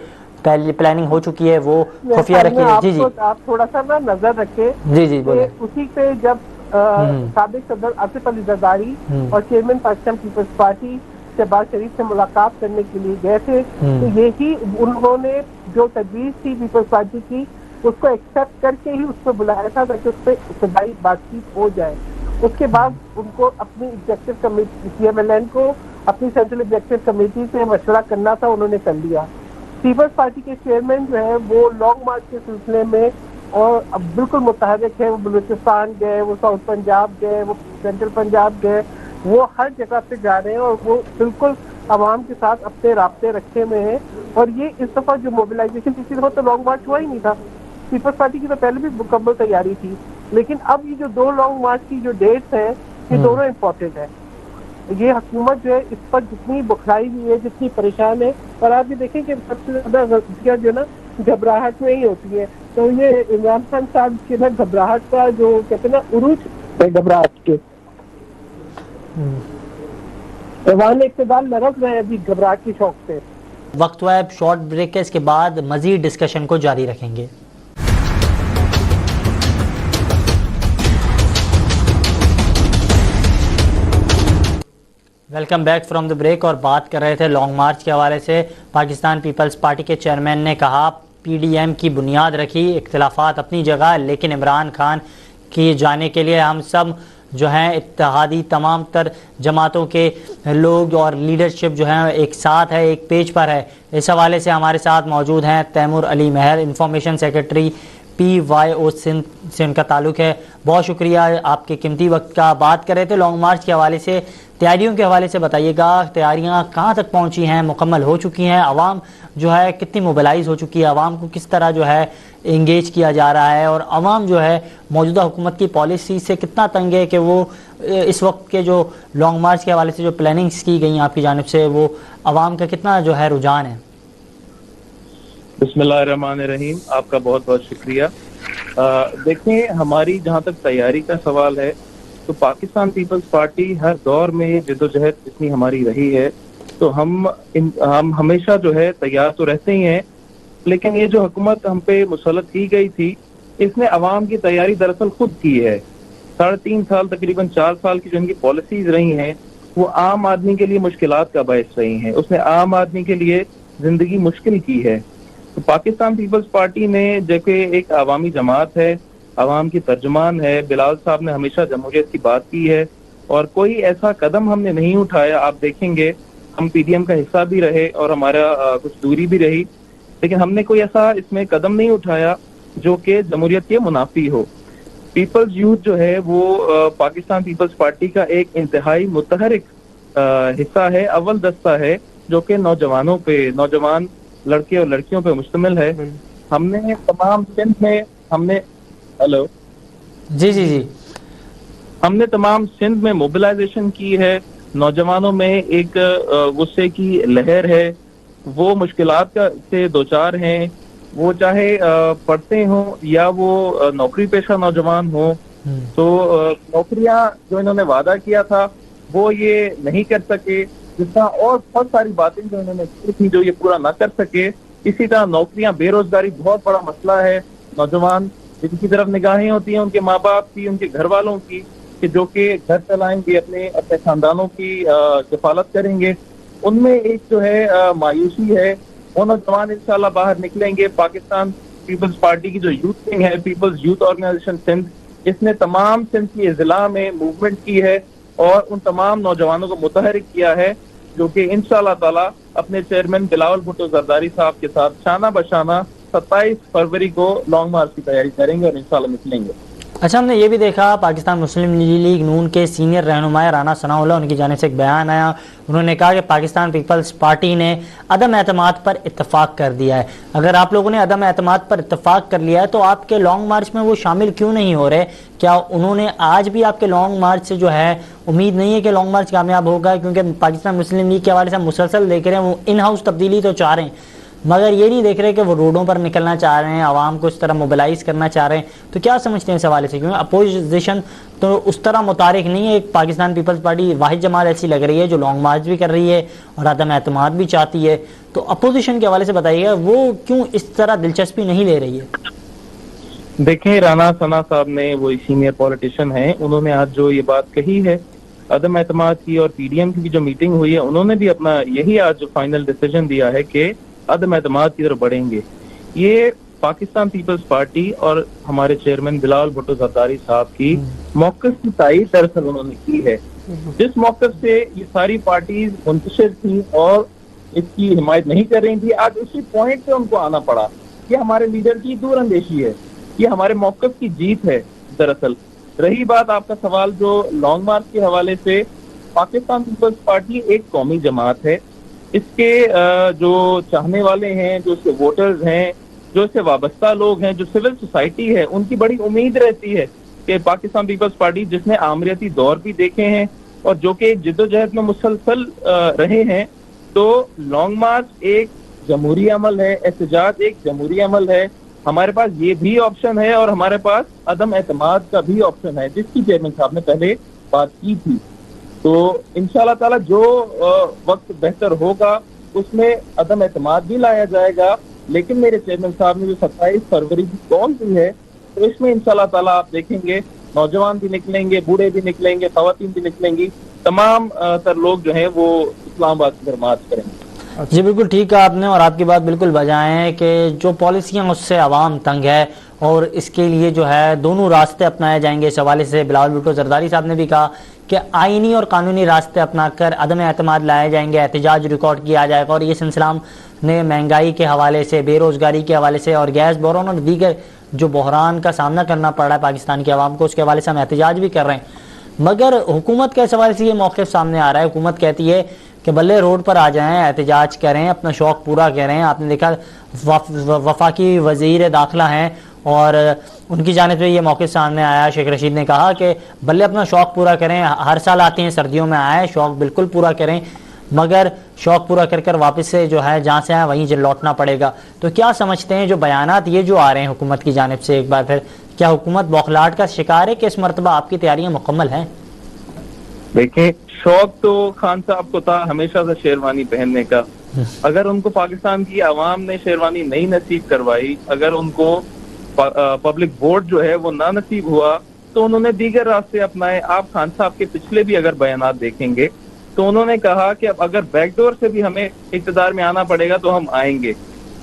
پہلی پلاننگ ہو چکی ہے، وہ خفیہ رکھی ہے؟ جی آپ تھوڑا سا نا نظر رکھیں. جی بولیں. اسی پہ جب سابق صدر آصف علی زرداری اور chairman Pakistan peoples party Shehbaz Sharif سے ملاقات کرنے کے لیے گئے تھے تو یہی انہوں نے جو تجویز تھی پیپلز پارٹی کی اس کو ایکسیپٹ کر کے ہی اس پہ بلایا تھا تاکہ اس پہ ابتدائی بات چیت ہو جائے. اس کے بعد ان کو اپنی executive committee P M L N کو اپنی سینٹرل ایگزیکٹو کمیٹی سے مشورہ کرنا تھا، انہوں نے کر لیا. پیپلز پارٹی کے چیئرمین جو ہے وہ لانگ مارچ کے سلسلے میں اور اب بالکل متحرک ہے. وہ بلوچستان گئے، وہ ساؤتھ پنجاب گئے، وہ سینٹرل پنجاب گئے، وہ ہر جگہ پہ جا رہے ہیں اور وہ بالکل عوام کے ساتھ اپنے رابطے رکھے ہوئے ہیں. اور یہ اس دفعہ جو موبلائزیشن پچھلی دفعہ تو لانگ مارچ ہوا ہی نہیں تھا. پیپلز پارٹی کی تو پہلے بھی مکمل تیاری تھی، لیکن اب یہ جو دو لانگ مارچ کی جو ڈیٹس ہیں یہ دونوں امپورٹنٹ ہیں. یہ حکومت جو ہے اس پر جتنی بکھرائی ہوئی ہے، جتنی پریشان ہے، اور آپ یہ دیکھیں کہ سب سے زیادہ غلطیاں جو ہے نا گھبراہٹ میں ہی ہوتی ہے. تو یہ عمران خان صاحب کے نا گھبراہٹ کا جو کہتے ہیں نا عروج ہے گھبراہٹ کے، ایوان اقتدار لرز رہے ابھی گھبراہٹ کی شوق سے. وقت ہوا ہے شارٹ بریک کے، اس کے بعد مزید ڈسکشن کو جاری رکھیں گے. Welcome back from the break. اور بات کر رہے تھے لانگ مارچ کے حوالے سے. پاکستان پیپلز پارٹی کے چیئرمین نے کہا پی ڈی ایم کی بنیاد رکھی، اختلافات اپنی جگہ، لیکن عمران خان کی جانے کے لیے ہم سب جو ہیں اتحادی تمام تر جماعتوں کے لوگ اور لیڈرشپ جو ہیں ایک ساتھ ہے، ایک پیج پر ہے. اس حوالے سے ہمارے ساتھ موجود ہیں تیمور علی مہر، انفارمیشن سیکرٹری پی وائی او سندھ سے ان کا تعلق ہے. بہت شکریہ آپ کے قیمتی وقت کا. بات کر رہے تھے لانگ مارچ کے حوالے سے، تیاریوں کے حوالے سے بتائیے گا، تیاریاں کہاں تک پہنچی ہیں، مکمل ہو چکی ہیں، عوام جو ہے کتنی موبلائز ہو چکی ہے، عوام کو کس طرح جو ہے انگیج کیا جا رہا ہے، اور عوام جو ہے موجودہ حکومت کی پالیسی سے کتنا تنگ ہے کہ وہ اس وقت کے جو لانگ مارچ کے حوالے سے جو پلاننگز کی گئی آپ کی جانب سے، وہ عوام کا کتنا جو ہے رجحان ہے؟ بسم اللہ الرحمن الرحیم. آپ کا بہت بہت شکریہ. دیکھیں، ہماری جہاں تک تیاری کا سوال ہے تو پاکستان پیپلز پارٹی ہر دور میں جدوجہد جتنی ہماری رہی ہے تو ہم ہمیشہ جو ہے تیار تو رہتے ہی ہیں، لیکن یہ جو حکومت ہم پہ مسلط کی گئی تھی اس نے عوام کی تیاری دراصل خود کی ہے. 3.5 سال تقریباً 4 سال کی جو ان کی پالیسیز رہی ہیں وہ عام آدمی کے لیے مشکلات کا باعث رہی ہیں. اس نے عام آدمی کے لیے زندگی مشکل کی ہے. تو پاکستان پیپلز پارٹی نے جو کہ ایک عوامی جماعت ہے، عوام کی ترجمان ہے، بلال صاحب نے ہمیشہ جمہوریت کی بات کی ہے اور کوئی ایسا قدم ہم نے نہیں اٹھایا. آپ دیکھیں گے ہم پی ڈی ایم کا حصہ بھی رہے اور ہمارا کچھ دوری بھی رہی، لیکن ہم نے کوئی ایسا اس میں قدم نہیں اٹھایا جو کہ جمہوریت کے منافی ہو. پیپلز یوتھ جو ہے وہ پاکستان پیپلز پارٹی کا ایک انتہائی متحرک حصہ ہے، اول دستہ ہے جو کہ نوجوان لڑکے اور لڑکیوں پہ مشتمل ہے. ہم نے تمام سندھ میں ہم نے تمام سندھ میں موبلائزیشن کی ہے. نوجوانوں میں ایک غصے کی لہر ہے، وہ مشکلات سے دوچار ہیں، وہ چاہے پڑھتے ہوں یا وہ نوکری پیشہ نوجوان ہوں. تو نوکریاں جو انہوں نے وعدہ کیا تھا وہ یہ نہیں کر سکے، جس طرح اور بہت ساری باتیں جو انہوں نے کی تھی جو یہ پورا نہ کر سکے. اسی طرح نوکریاں، بے روزگاری بہت بڑا مسئلہ ہے. نوجوان جن کی طرف نگاہیں ہوتی ہیں ان کے ماں باپ کی، ان کے گھر والوں کی، کہ جو کہ گھر چلائیں گے، اپنے خاندانوں کی کفالت کریں گے، ان میں ایک جو ہے مایوسی ہے. وہ نوجوان انشاءاللہ باہر نکلیں گے. پاکستان پیپلز پارٹی کی جو یوتھ ونگ ہے، پیپلز یوتھ آرگنائزیشن سندھ، اس نے تمام سندھ کی اضلاع میں موومنٹ کی ہے اور ان تمام نوجوانوں کو متحرک کیا ہے جو کہ انشاءاللہ تعالی اپنے چیئرمین بلاول بھٹو زرداری صاحب کے ساتھ شانہ بشانہ 27 فروری کو لانگ مارچ کی تیاری کریں گے اور انشاءاللہ نکلیں گے. اچھا، ہم نے یہ بھی دیکھا پاکستان مسلم لیگ نون کے سینئر رہنما رانا ثناء اللہ، ان کی جانب سے ایک بیان آیا. انہوں نے کہا کہ پاکستان پیپلز پارٹی نے عدم اعتماد پر اتفاق کر دیا ہے. اگر آپ لوگوں نے عدم اعتماد پر اتفاق کر لیا ہے تو آپ کے لانگ مارچ میں وہ شامل کیوں نہیں ہو رہے؟ کیا انہوں نے آج بھی آپ کے لانگ مارچ سے جو ہے امید نہیں ہے کہ لانگ مارچ کامیاب ہوگا؟ کیونکہ پاکستان مسلم لیگ کے حوالے سے مسلسل دیکھ رہے ہیں وہ ان ہاؤس تبدیلی تو چاہ رہے ہیں، مگر یہ نہیں دیکھ رہے کہ وہ روڈوں پر نکلنا چاہ رہے ہیں، عوام کو اس طرح موبلائز کرنا چاہ رہے ہیں. تو کیا سمجھتے ہیں اس حوالے سے؟ کیونکہ اپوزیشن تو اس طرح متحرک نہیں ہے. ایک پاکستان پیپلز پارٹی واحد جماعت ایسی لگ رہی ہے جو لانگ مارچ بھی کر رہی ہے اور عدم اعتماد بھی چاہتی ہے. تو اپوزیشن کے حوالے سے بتائیے گا وہ کیوں اس طرح دلچسپی نہیں لے رہی ہے؟ دیکھیں، رانا ثناء صاحب نے، وہ سینئر پولیٹیشین ہیں، انہوں نے آج جو یہ بات کہی ہے عدم اعتماد کی، اور پی ڈی ایم کی جو میٹنگ ہوئی ہے انہوں نے بھی اپنا یہی آج جو فائنل ڈیسیجن دیا ہے کہ عدم اعتماد کی طرف بڑھیں گے. یہ پاکستان پیپلز پارٹی اور ہمارے چیئرمین بلاول بھٹو زرداری صاحب کی موقف کی تائید دراصل انہوں نے کی ہے، جس موقف سے یہ ساری پارٹیز منتشر تھیں اور اس کی حمایت نہیں کر رہی تھی. آج اسی پوائنٹ پہ ان کو آنا پڑا. یہ ہمارے لیڈر کی دور اندیشی ہے، یہ ہمارے موقف کی جیت ہے. دراصل رہی بات آپ کا سوال جو لانگ مارچ کے حوالے سے، پاکستان پیپلز پارٹی ایک قومی جماعت ہے. اس کے جو چاہنے والے ہیں، جو اس کے ووٹرز ہیں، جو اس سے وابستہ لوگ ہیں، جو سول سوسائٹی ہے، ان کی بڑی امید رہتی ہے کہ پاکستان پیپلز پارٹی، جس نے آمریتی دور بھی دیکھے ہیں، اور جو کہ ایک جدوجہد میں مسلسل رہے ہیں. تو لانگ مارچ ایک جمہوری عمل ہے, احتجاج ایک جمہوری عمل ہے. ہمارے پاس یہ بھی آپشن ہے اور ہمارے پاس عدم اعتماد کا بھی آپشن ہے, جس کی چیئرمین صاحب نے پہلے بات کی تھی. تو انشاءاللہ تعالی جو وقت بہتر ہوگا اس میں عدم اعتماد بھی لایا جائے گا. لیکن میرے چیئرمین صاحب نے جو 27 فروری کی کال کی ہے, تو اس میں انشاءاللہ تعالیٰ آپ دیکھیں گے نوجوان بھی نکلیں گے, بوڑھے بھی نکلیں گے, خواتین بھی نکلیں گی, تمام تر لوگ جو ہیں وہ اسلام آباد کی طرف مارچ کریں گے. جی بالکل ٹھیک کہا آپ نے, اور آپ کی بات بالکل بجائے ہیں کہ جو پالیسیاں اس سے عوام تنگ ہے اور اس کے لیے جو ہے دونوں راستے اپنائے جائیں گے. اس حوالے سے بلاول بھٹو زرداری صاحب نے بھی کہا کہ آئینی اور قانونی راستے اپنا کر عدم اعتماد لائے جائیں گے, احتجاج ریکارڈ کیا جائے گا. اور یہ سلسلہ نے مہنگائی کے حوالے سے, بے روزگاری کے حوالے سے اور گیس بحران اور دیگر جو بحران کا سامنا کرنا پڑ رہا ہے پاکستان کے عوام کو, اس کے حوالے سے ہم احتجاج بھی کر رہے ہیں. مگر حکومت کے حوالے سے یہ موقف سامنے آ رہا ہے, حکومت کہتی ہے کہ بلے روڈ پر آ جائیں, احتجاج کریں, اپنا شوق پورا کریں. آپ نے دیکھا وفاقی وزیر داخلہ ہیں اور ان کی جانب سے یہ موقف سامنے آیا, شیخ رشید نے کہا کہ بلے اپنا شوق پورا کریں, ہر سال آتے ہیں سردیوں میں آئے, شوق بالکل پورا کریں, مگر شوق پورا کر کر واپس سے جو ہے جہاں سے آئے وہیں لوٹنا پڑے گا. تو کیا سمجھتے ہیں جو بیانات یہ جو آ رہے ہیں حکومت کی جانب سے, ایک بار پھر کیا حکومت بوکھلاہٹ کا شکار ہے کہ اس مرتبہ آپ کی تیاریاں مکمل ہیں؟ دیکھیں, شوق تو خان صاحب کو تھا ہمیشہ سے شیروانی پہننے کا. اگر ان کو پاکستان کی عوام نے شیروانی نہیں نصیب کروائی, اگر ان کو پبلک ووٹ جو ہے وہ نہ نصیب ہوا, تو انہوں نے دیگر راستے اپنائے. آپ خان صاحب کے پچھلے بھی اگر بیانات دیکھیں گے تو انہوں نے کہا کہ اب اگر بیک ڈور سے بھی ہمیں اقتدار میں آنا پڑے گا تو ہم آئیں گے.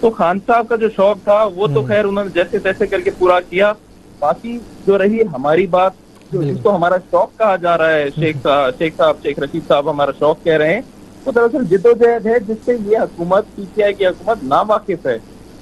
تو خان صاحب کا جو شوق تھا وہ تو خیر انہوں نے جیسے تیسے کر کے پورا کیا. باقی جو رہی ہماری بات, جس کو ہمارا شوق کہا جا رہا ہے, شیخ رشید صاحب ہمارا شوق کہہ رہے ہیں, وہ دراصل جدوجہد ہے جس سے یہ حکومت PTI کی حکومت ناواقف ہے.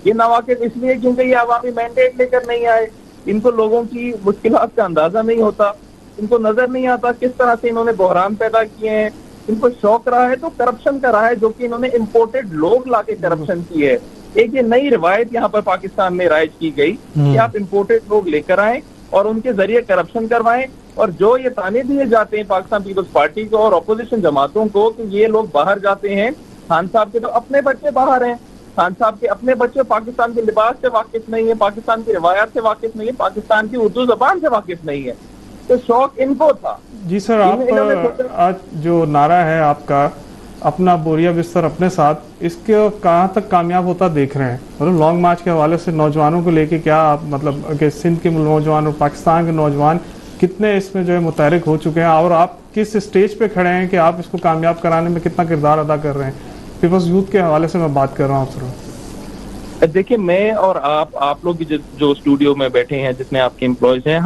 یہ ناواقف اس لیے کیونکہ یہ عوامی مینڈیٹ لے کر نہیں آئے. ان کو لوگوں کی مشکلات کا اندازہ نہیں ہوتا, ان کو نظر نہیں آتا کس طرح سے انہوں نے بحران پیدا کیے ہیں. ان کو شوق رہا ہے تو کرپشن کا رہا ہے, جو کہ انہوں نے امپورٹڈ لوگ لا کے کرپشن کی ہے. ایک یہ نئی روایت یہاں پر پاکستان میں رائج کی گئی کہ آپ امپورٹڈ لوگ لے کر آئیں اور ان کے ذریعے کرپشن کروائیں. اور جو یہ تانے دیے جاتے ہیں پاکستان پیپلز پارٹی کو اور اپوزیشن جماعتوں کو کہ یہ لوگ باہر جاتے ہیں, خان صاحب کے تو اپنے بچے باہر ہیں, خان صاحب کے اپنے بچے پاکستان کے لباس سے واقف نہیں ہیں, پاکستان کی روایات سے واقف نہیں ہیں, پاکستان کی اردو زبان سے واقف نہیں ہے. تو شوق ان کو تھا. جی سر, آپ آج جو نعرہ ہے آپ کا اپنا بوریا بستر اپنے ساتھ, اس کے کہاں تک کامیاب ہوتا دیکھ رہے ہیں؟ مطلب لانگ مارچ کے حوالے سے نوجوانوں کو لے کے کیا آپ مطلب کہ سندھ کے نوجوان اور پاکستان کے نوجوان کتنے اس میں جو ہے متحرک ہو چکے ہیں, اور آپ کس اسٹیج پہ کھڑے ہیں کہ آپ اس کو کامیاب کرانے میں کتنا کردار ادا کر رہے ہیں؟ پیپلز یوتھ کے حوالے سے میں بات کر رہا ہوں آپ سے. دیکھیں, میں اور آپ لوگ جو اسٹوڈیو میں بیٹھے ہیں, جتنے آپ کے امپلائیز ہیں,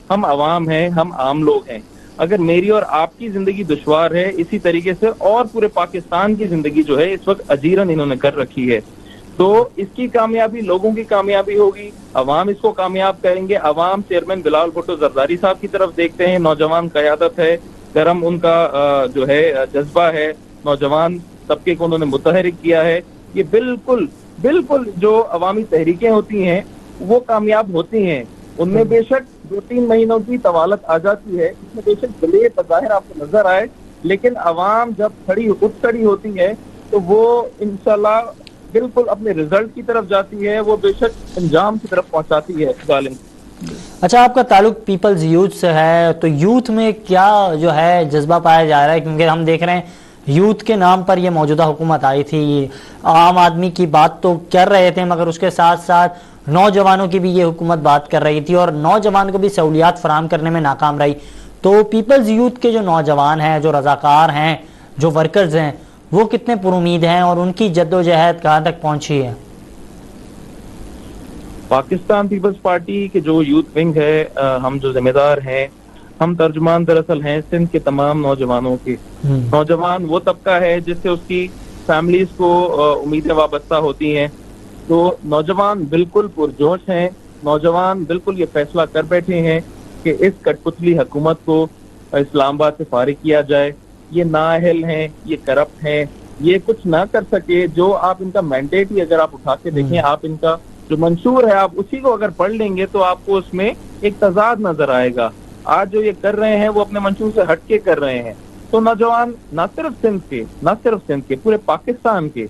ہم عوام ہیں, ہم عام لوگ ہیں. اگر میری اور آپ کی زندگی دشوار ہے, اسی طریقے سے اور پورے پاکستان کی زندگی جو ہے اس وقت اجیرن انہوں نے کر رکھی ہے. تو اس کی کامیابی لوگوں کی کامیابی ہوگی, عوام اس کو کامیاب کریں گے. عوام چیئرمین بلاول بھٹو زرداری صاحب کی طرف دیکھتے ہیں, نوجوان قیادت ہے, گرم ان کا جو ہے جذبہ ہے, نوجوان طبقے کو انہوں نے متحرک کیا ہے. یہ بالکل جو عوامی تحریکیں ہوتی ہیں وہ کامیاب ہوتی ہیں. ان میں بے شک 2-3 مہینوں کی طوالت آ جاتی ہے, اس میں بے شک بلے بظاہر آپ کو نظر آئے, لیکن عوام جب اٹھ کھڑی ہوتی ہے تو وہ انشاءاللہ بالکل اپنے رزلٹ کی طرف جاتی ہے, وہ بے شک انجام کی طرف پہنچاتی ہے. ظالم. اچھا, آپ کا تعلق پیپلز یوتھ سے ہے, تو یوتھ میں کیا جو ہے جذبہ پایا جا رہا ہے؟ کیونکہ ہم دیکھ رہے ہیں یوتھ کے نام پر یہ موجودہ حکومت آئی تھی, عام آدمی کی بات تو کر رہے تھے, مگر اس کے ساتھ ساتھ نوجوانوں کی بھی یہ حکومت بات کر رہی تھی اور نوجوان کو بھی سہولیات فراہم کرنے میں ناکام رہی. تو پیپلز یوتھ کے جو نوجوان ہیں, جو رضاکار ہیں, جو ورکرز ہیں, وہ کتنے پر امید ہیں اور ان کی جد و جہد کہاں تک پہنچی ہے؟ پاکستان پیپلز پارٹی کے جو یوتھ ونگ ہے, ہم جو ذمہ دار ہیں, ہم ترجمان دراصل ہیں سندھ کے تمام نوجوانوں کے. نوجوان وہ طبقہ ہے جس سے اس کی فیملیز کو امیدیں وابستہ ہوتی ہیں. تو نوجوان بالکل پرجوش ہیں, نوجوان بالکل یہ فیصلہ کر بیٹھے ہیں کہ اس کٹ پتلی حکومت کو اسلام آباد سے فارغ کیا جائے. یہ نااہل ہیں, یہ کرپٹ ہیں, یہ کچھ نہ کر سکے. جو آپ ان کا مینڈیٹ ہی اگر آپ اٹھا کے دیکھیں, آپ ان کا جو منشور ہے آپ اسی کو اگر پڑھ لیں گے تو آپ کو اس میں ایک تضاد نظر آئے گا. آج جو یہ کر رہے ہیں وہ اپنے منشور سے ہٹ کے کر رہے ہیں. تو نوجوان نہ صرف سندھ کے پورے پاکستان کے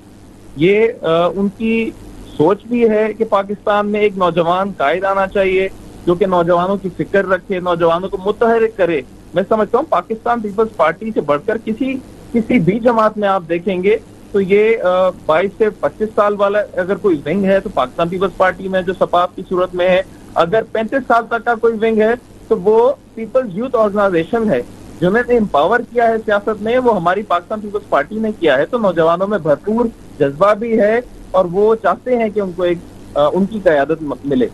یہ ان کی سوچ بھی ہے کہ پاکستان میں ایک نوجوان قائد آنا چاہیے جو کہ نوجوانوں کی فکر رکھے, نوجوانوں کو متحرک کرے. میں سمجھتا ہوں پاکستان پیپلز پارٹی سے بڑھ کر کسی بھی جماعت میں آپ دیکھیں گے تو یہ 22 سے 25 سال والا اگر کوئی ونگ ہے تو پاکستان پیپلز پارٹی میں جو سپاف کی صورت میں ہے, اگر 35 سال تک کا کوئی ونگ ہے تو وہ پیپلز یوتھ آرگنائزیشن ہے. جنہیں نے امپاور کیا ہے سیاست میں وہ ہماری پاکستان پیپلز پارٹی نے کیا ہے. تو نوجوانوں میں بھرپور جذبہ بھی ہے اور وہ چاہتے ہیں کہ ان کو ایک ان کی قیادت ملے.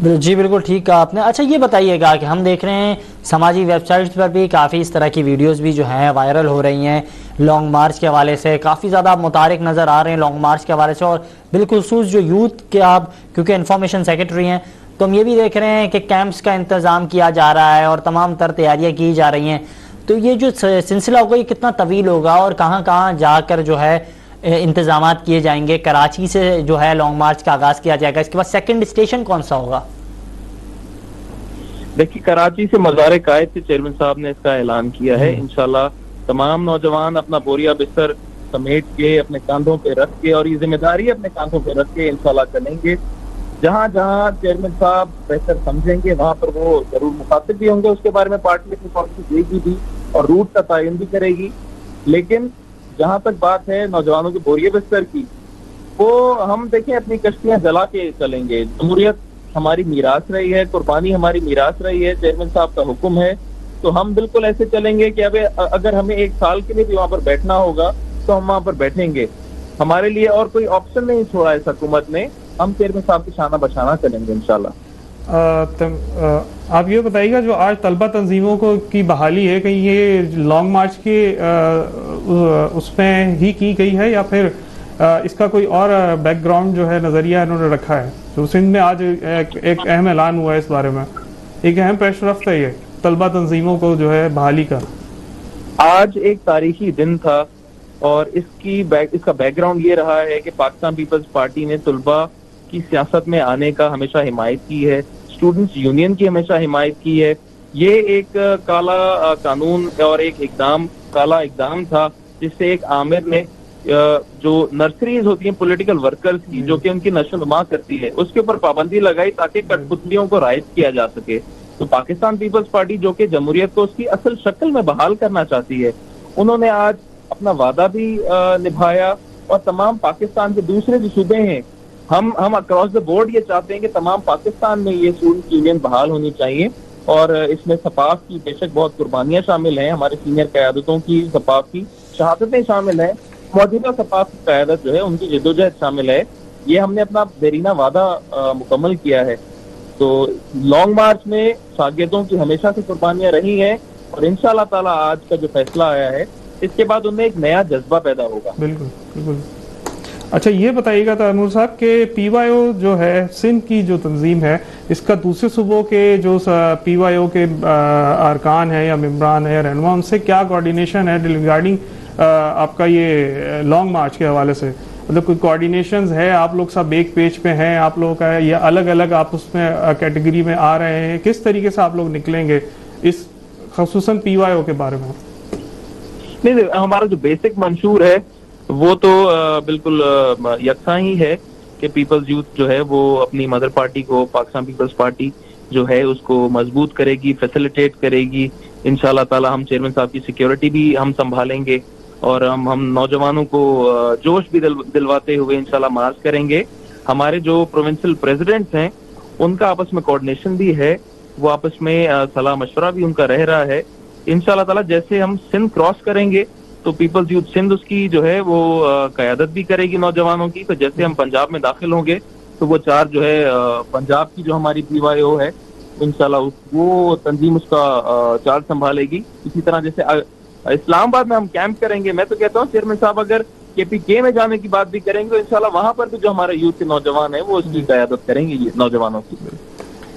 جی بالکل ٹھیک کہا آپ نے. اچھا یہ بتائیے گا کہ ہم دیکھ رہے ہیں سماجی ویب سائٹس پر بھی کافی اس طرح کی ویڈیوز بھی جو ہیں وائرل ہو رہی ہیں لانگ مارچ کے حوالے سے, کافی زیادہ متحرک نظر آ رہے ہیں لانگ مارچ کے حوالے سے, اور بالخصوص جو یوتھ کے آپ کیونکہ انفارمیشن سیکرٹری ہیں تو ہم یہ بھی دیکھ رہے ہیں کہ کیمپس کا انتظام کیا جا رہا ہے اور تمام تر تیاریاں کی جا رہی ہیں. تو یہ جو سلسلہ ہوگا یہ کتنا طویل ہوگا اور کہاں کہاں جا کر جو ہے انتظامات کیے جائیں گے؟ کراچی سے جو ہے لانگ مارچ کا آغاز کیا جائے گا, اس کے بعد سیکنڈ اسٹیشن کون سا ہوگا؟ دیکھیے کراچی سے مزار قائد سے چیئرمین صاحب نے اس کا اعلان کیا ہے. انشاءاللہ تمام نوجوان اپنا بوریا بستر سمیٹ کے اپنے کاندھوں پہ رکھ کے اور یہ ذمہ داری اپنے کاندھوں پہ رکھ کے انشاءاللہ چلیں گے. جہاں جہاں چیئرمین صاحب بہتر سمجھیں گے وہاں پر وہ ضرور مخاطب بھی ہوں گے. اس کے بارے میں پارٹی اپنی پالیسی دے گی بھی اور روٹ کا تعین بھی کرے گی. لیکن جہاں تک بات ہے نوجوانوں کے بوریا بستر کی, وہ ہم دیکھیں اپنی کشتیاں جلا کے چلیں گے. جمہوریت ہماری میراث رہی ہے, قربانی ہماری میراث رہی ہے, چیئرمین صاحب کا حکم ہے, تو ہم بالکل ایسے چلیں گے کہ اب اگر ہمیں 1 سال کے لیے بھی وہاں پر بیٹھنا ہوگا تو ہم وہاں پر بیٹھیں گے. ہمارے لیے اور کوئی آپشن نہیں چھوڑا اس حکومت نے. ہم چیئرمین صاحب کی شانہ بشانہ چلیں گے انشاءاللہ. آپ یہ بتائیے گا جو آج طلبہ تنظیموں کو کی بحالی ہے کہیں یہ لانگ مارچ کے اس میں ہی کی گئی ہے یا پھر اس کا کوئی اور بیک گراؤنڈ جو ہے نظریہ انہوں نے رکھا ہے؟ جو سندھ میں آج ایک اہم اعلان ہوا ہے اس بارے میں, ایک اہم پیش رفت ہے یہ طلبہ تنظیموں کو جو ہے بحالی کا. آج ایک تاریخی دن تھا اور اس کا بیک گراؤنڈ یہ رہا ہے کہ پاکستان پیپلز پارٹی نے طلبہ کی سیاست میں آنے کا ہمیشہ حمایت کی ہے, اسٹوڈنٹس یونین کی ہمیشہ حمایت کی ہے. یہ ایک کالا قانون اور ایک کالا اقدام تھا جس سے ایک آمر نے جو نرسریز ہوتی ہیں پولیٹیکل ورکرز کی جو کہ ان کی نشو نما کرتی ہے اس کے اوپر پابندی لگائی تاکہ کٹ پتلیوں کو رائج کیا جا سکے. تو پاکستان پیپلز پارٹی جو کہ جمہوریت کو اس کی اصل شکل میں بحال کرنا چاہتی ہے, انہوں نے آج اپنا وعدہ بھی نبھایا اور تمام پاکستان کے دوسرے جو صوبے ہیں ہم اکراس دا بورڈ یہ چاہتے ہیں کہ تمام پاکستان میں یہ اسٹوڈنٹ یونین بحال ہونی چاہیے. اور اس میں سپاف کی بے شک بہت قربانیاں شامل ہیں, ہمارے سینئر قیادتوں کی سپاف کی شہادتیں شامل ہیں, موجودہ سپاف کی قیادت جو ہے ان کی جدوجہد شامل ہے. یہ ہم نے اپنا دیرینہ وعدہ مکمل کیا ہے. تو لانگ مارچ میں شاگردوں کی ہمیشہ سے قربانیاں رہی ہیں اور انشاءاللہ تعالی آج کا جو فیصلہ آیا ہے اس کے بعد ان میں ایک نیا جذبہ پیدا ہوگا. بالکل بالکل. اچھا یہ بتائیے گا تیمور صاحب کہ پی وائی او جو ہے سندھ کی جو تنظیم ہے اس کا دوسرے صوبوں کے جو پی وائی او کے ارکان ہیں یا ممبران ہیں یا رہنما ان سے کیا کوارڈینیشن ہے ریگارڈنگ آپ کا یہ لانگ مارچ کے حوالے سے؟ مطلب کوئی کوارڈینیشنز ہے, آپ لوگ سب ایک پیج پہ ہیں آپ لوگ کا, یا الگ الگ آپ اس میں کیٹیگری میں آ رہے ہیں؟ کس طریقے سے آپ لوگ نکلیں گے اس خصوصاً پی وائی او کے بارے میں؟ نہیں, ہمارا جو بیسک منشور ہے وہ تو بالکل یکساں ہی ہے کہ پیپلز یوتھ جو ہے وہ اپنی مدر پارٹی کو پاکستان پیپلز پارٹی جو ہے اس کو مضبوط کرے گی, فیسیلیٹیٹ کرے گی. انشاءاللہ تعالی ہم چیئرمین صاحب کی سیکیورٹی بھی ہم سنبھالیں گے اور ہم نوجوانوں کو جوش بھی دلواتے ہوئے انشاءاللہ مارچ کریں گے. ہمارے جو پروونشل پریزیڈنٹس ہیں ان کا آپس میں کوارڈینیشن بھی ہے, وہ آپس میں صلاح مشورہ بھی ان کا رہ رہا ہے. انشاءاللہ تعالی جیسے ہم سندھ کراس کریں گے تو پیپلز یوتھ سندھ اس کی جو ہے وہ قیادت بھی کرے گی نوجوانوں کی. تو جیسے ہم پنجاب میں داخل ہوں گے تو وہ 4 جو ہے پنجاب کی جو ہماری پی وائی او ہے انشاءاللہ وہ تنظیم اس کا چارج سنبھالے گی. اسی طرح جیسے اسلام آباد میں ہم کیمپ کریں گے, میں تو کہتا ہوں چیئرمین صاحب اگر کے پی کے میں جانے کی بات بھی کریں گے انشاءاللہ وہاں پر بھی جو ہمارے یوتھ کے نوجوان ہیں وہ اس کی قیادت کریں گے نوجوانوں کی.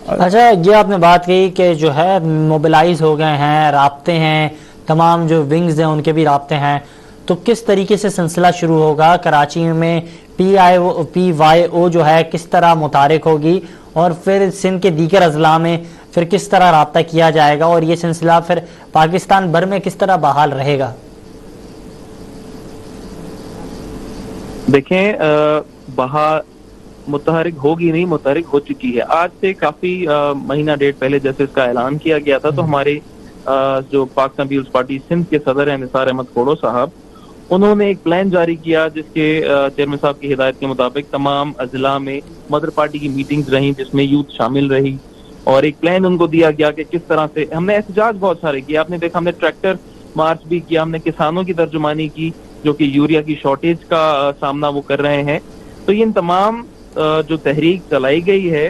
اچھا یہ آپ نے بات کہی کہ جو ہے موبلائز ہو گئے ہیں, رابطے ہیں, تمام جو ونگز ہیں ان کے بھی رابطے ہیں, تو کس طریقے سے سلسلہ شروع ہوگا کراچی میں؟ پی وائی او جو ہے کس طرح متحرک ہوگی اور پھر سندھ کے دیگر اضلاع میں پھر کس طرح رابطہ کیا جائے گا اور یہ سلسلہ پھر پاکستان بھر میں کس طرح بحال رہے گا؟ دیکھیں بہار متحرک ہوگی نہیں، متحرک ہو چکی ہے. آج سے کافی مہینہ ڈیڑھ پہلے جیسے اس کا اعلان کیا گیا تھا تو ہمارے جو پاکستان پیپلز پارٹی سندھ کے صدر ہیں نثار احمد کھوڑو صاحب، انہوں نے ایک پلان جاری کیا جس کے چیئرمین صاحب کی ہدایت کے مطابق تمام اضلاع میں مدر پارٹی کی میٹنگز رہیں جس میں یوتھ شامل رہی، اور ایک پلان ان کو دیا گیا کہ کس طرح سے ہم نے احتجاج بہت سارے کیا. آپ نے دیکھا ہم نے ٹریکٹر مارچ بھی کیا، ہم نے کسانوں کی ترجمانی کی جو کہ یوریا کی شارٹیج کا سامنا وہ کر رہے ہیں. تو یہ ان تمام جو تحریک چلائی گئی ہے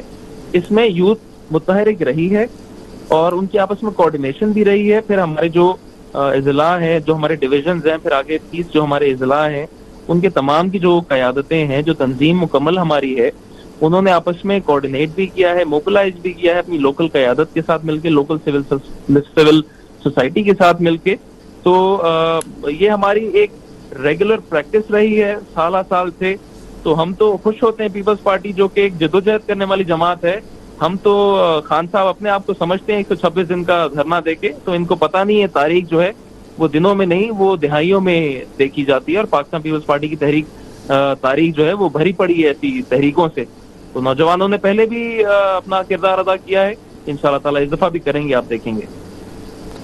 اس میں یوتھ متحرک رہی ہے اور ان کی آپس میں کوارڈینیشن بھی رہی ہے. پھر ہمارے جو اضلاع ہیں، جو ہمارے ڈویژنز ہیں، پھر آگے 30 جو ہمارے اضلاع ہیں، ان کے تمام کی جو قیادتیں ہیں، جو تنظیم مکمل ہماری ہے، انہوں نے آپس میں کوارڈینیٹ بھی کیا ہے، موبلائز بھی کیا ہے اپنی لوکل قیادت کے ساتھ مل کے، لوکل سول سوسائٹی کے ساتھ مل کے. تو یہ ہماری ایک ریگولر پریکٹس رہی ہے سالہ سال سے. تو ہم تو خوش ہوتے ہیں پیپلز پارٹی جو کہ ایک جدوجہد کرنے والی جماعت ہے. ہم تو خان صاحب اپنے آپ کو سمجھتے ہیں 126 دن کا دھرنا دے کے، تو ان کو پتہ نہیں ہے تاریخ جو ہے وہ دنوں میں نہیں وہ دہائیوں میں دیکھی جاتی ہے، اور پاکستان پیپلز پارٹی کی تاریخ جو ہے وہ بھری پڑی ہے ایسی تحریکوں سے. تو نوجوانوں نے پہلے بھی اپنا کردار ادا کیا ہے، انشاءاللہ تعالیٰ اس دفعہ بھی کریں گے، آپ دیکھیں گے.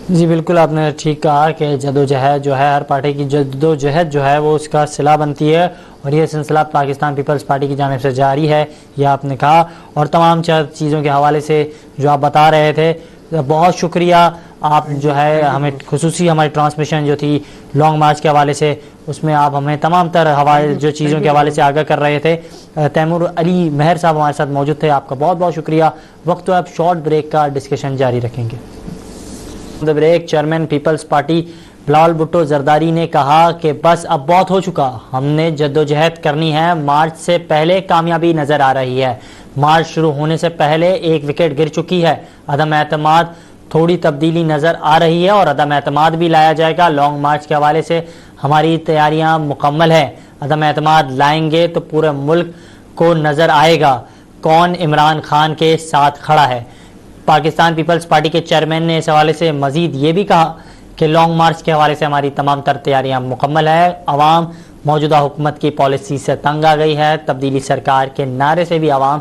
جی بالکل، آپ نے ٹھیک کہا کہ جدوجہد جو ہے ہر پارٹی کی جدوجہد جو ہے وہ اس کا صلہ بنتی ہے، اور یہ سلسلہ پاکستان پیپلز پارٹی کی جانب سے جاری ہے، یہ آپ نے کہا. اور تمام چیزوں کے حوالے سے جو آپ بتا رہے تھے، بہت شکریہ. آپ جو ہے ہمیں خصوصی ہماری ٹرانسمیشن جو تھی لانگ مارچ کے حوالے سے، اس میں آپ ہمیں تمام تر حوالے جو چیزوں کے حوالے سے آگاہ کر رہے تھے. تیمور علی مہر صاحب ہمارے ساتھ موجود تھے، آپ کا بہت بہت شکریہ. وقت تو اب شارٹ بریک کا ڈسکشن جاری رکھیں گے. بریک چیئرمین پیپلز پارٹی بلاول بھٹو زرداری نے کہا کہ بس اب بہت ہو چکا، ہم نے جدوجہد کرنی ہے. مارچ سے پہلے کامیابی نظر آ رہی ہے، مارچ شروع ہونے سے پہلے ایک وکٹ گر چکی ہے. عدم اعتماد تھوڑی تبدیلی نظر آ رہی ہے اور عدم اعتماد بھی لایا جائے گا. لانگ مارچ کے حوالے سے ہماری تیاریاں مکمل ہیں. عدم اعتماد لائیں گے تو پورے ملک کو نظر آئے گا کون عمران خان کے ساتھ کھڑا ہے. پاکستان پیپلز پارٹی کے چیئرمین نے اس حوالے سے مزید یہ بھی کہا کہ لانگ مارچ کے حوالے سے ہماری تمام تر تیاریاں مکمل ہے. عوام موجودہ حکومت کی پالیسی سے تنگ آ گئی ہے، تبدیلی سرکار کے نعرے سے بھی عوام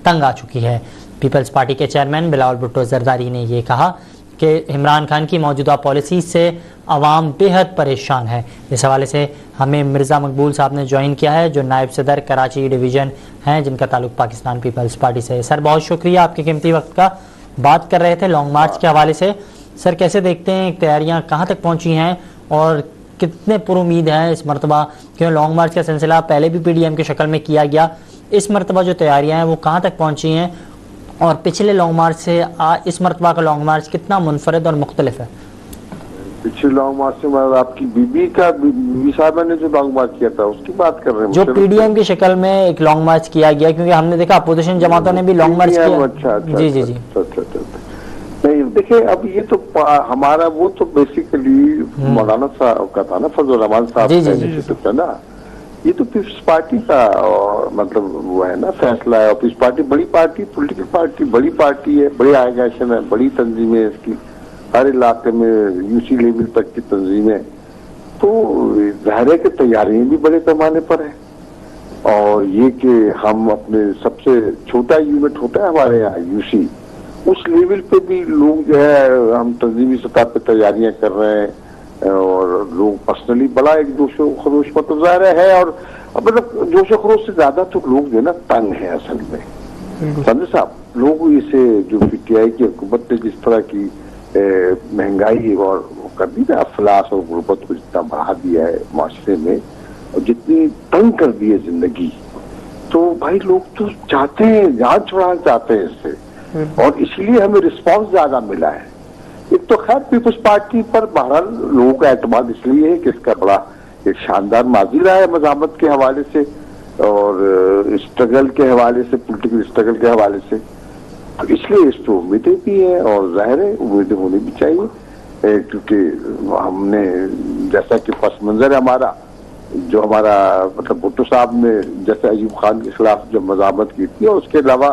تنگ آ چکی ہے. پیپلز پارٹی کے چیئرمین بلاول بھٹو زرداری نے یہ کہا کہ عمران خان کی موجودہ پالیسی سے عوام بے حد پریشان ہے. اس حوالے سے ہمیں مرزا مقبول صاحب نے جوائن کیا ہے جو نائب صدر کراچی ڈویژن ہیں، جن کا تعلق پاکستان پیپلز پارٹی سے ہے. سر بہت شکریہ آپ کے قیمتی وقت کا. بات کر رہے تھے لانگ مارچ کے حوالے سے. سر کیسے دیکھتے ہیں تیاریاں کہاں تک پہنچی ہیں اور کتنے پر امید ہیں اس مرتبہ؟ کیوں لانگ مارچ کا سلسلہ پہلے بھی پی ڈی ایم کی شکل میں کیا گیا، اس مرتبہ جو تیاریاں ہیں وہ کہاں تک پہنچی ہیں، اور پچھلے لانگ مارچ سے اس مرتبہ کا لانگ مارچ کتنا منفرد اور مختلف ہے؟ پچھلے لانگ مارچ سے آپ کی بی صاحبہ نے جو لانگ مارچ کیا تھا اس کی بات کر رہے ہیں؟ جو پی ڈی ایم کی شکل میں ایک لانگ مارچ کیا گیا، کیونکہ ہم نے دیکھا اپوزیشن جماعتوں نے بھی لانگ مارچ کیا. جی جی جی نہیں دیکھیں، اب یہ تو ہمارا وہ تو بیسیکلی مولانا صاحب کا تھا نا، فضل الرحمان صاحب کا نا. یہ تو پیپلز پارٹی کا مطلب وہ ہے نا فیصلہ ہے. اور پیپلز پارٹی بڑی پارٹی، پولیٹیکل پارٹی بڑی پارٹی ہے، بڑی آرگنائزیشن ہے، بڑی تنظیمیں اس کی، ہر علاقے میں یو سی لیول تک کی تنظیمیں. تو ظاہر ہے کہ تیاریاں بھی بڑے پیمانے پر ہیں. اور یہ کہ ہم اپنے سب سے چھوٹا یونٹ ہوتا ہے ہمارے یہاں یو سی، اس لیول پہ بھی لوگ جو ہے ہم تنظیمی سطح پہ تیاریاں کر رہے ہیں. اور لوگ پرسنلی بڑا ایک جوش و خروش پر تو ظاہر ہے. اور مطلب جوش و خروش سے زیادہ تو لوگ جو ہے نا تنگ ہیں اصل میں. سمجھے صاحب، لوگ اسے جو پی ٹی آئی کی حکومت نے جس طرح کی مہنگائی اور کر دی نا، افلاس اور غربت کو جتنا بڑھا دیا ہے معاشرے میں، اور جتنی تنگ کر دی ہے زندگی، تو بھائی لوگ تو چاہتے ہیں، جان چھڑانا چاہتے ہیں اس سے. اور اس لیے ہمیں رسپانس زیادہ ملا ہے. ایک تو خیر پیپلز پارٹی پر بہرحال لوگوں کا اعتماد اس لیے ہے کہ اس کا بڑا ایک شاندار ماضی رہا ہے مزاحمت کے حوالے سے اور اسٹرگل کے حوالے سے، پولیٹیکل اسٹرگل کے حوالے سے. اس لیے اس تو امیدیں بھی ہیں، اور ظاہر ہے امیدیں ہونی بھی چاہیے. کیونکہ ہم نے جیسا کہ پس منظر ہے ہمارا، جو ہمارا مطلب بھٹو صاحب نے جیسے ایوب خان کے خلاف جو مزاحمت کی تھی، اور اس کے علاوہ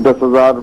10,000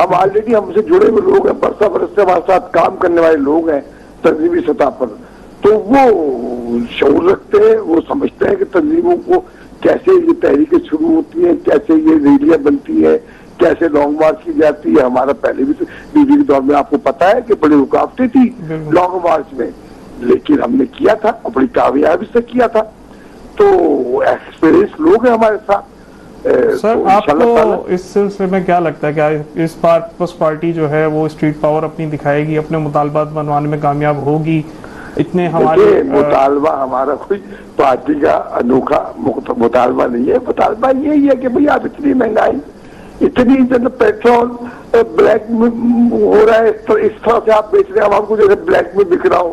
ہم آلریڈی ہم سے جڑے ہوئے لوگ ہیں، برسہ برس سے ہمارے ساتھ کام کرنے والے لوگ ہیں تنظیمی سطح پر، تو وہ شعور رکھتے ہیں، وہ سمجھتے ہیں کہ تنظیموں کو کیسے یہ تحریکیں شروع ہوتی ہیں، کیسے یہ ریلیاں بنتی ہیں، کیسے لانگ مارچ کی جاتی ہے. ہمارا پہلے بھی بی جے کے دور میں آپ کو پتا ہے کہ بڑی رکاوٹیں تھی لانگ مارچ میں، لیکن ہم نے کیا تھا، بڑی کامیابی سے کیا تھا. تو ایکسپیرئنس لوگ ہیں ہمارے ساتھ. سر آپ کو اس سلسلے میں کیا لگتا ہے کہ اس بار پیپلز پارٹی جو ہے وہ اسٹریٹ پاور اپنی دکھائے گی، اپنے مطالبات منوانے میں کامیاب ہوگی؟ اتنے ہمارے مطالبہ ہمارا کوئی پارٹی کا انوکھا مطالبہ نہیں ہے. مطالبہ یہی ہے کہ بھئی آپ اتنی مہنگائی، اتنی پیٹرول بلیک میں ہو رہا ہے، اس طرح سے آپ بیچ رہے ہیں عوام کو جیسے بلیک میں بک رہا ہو.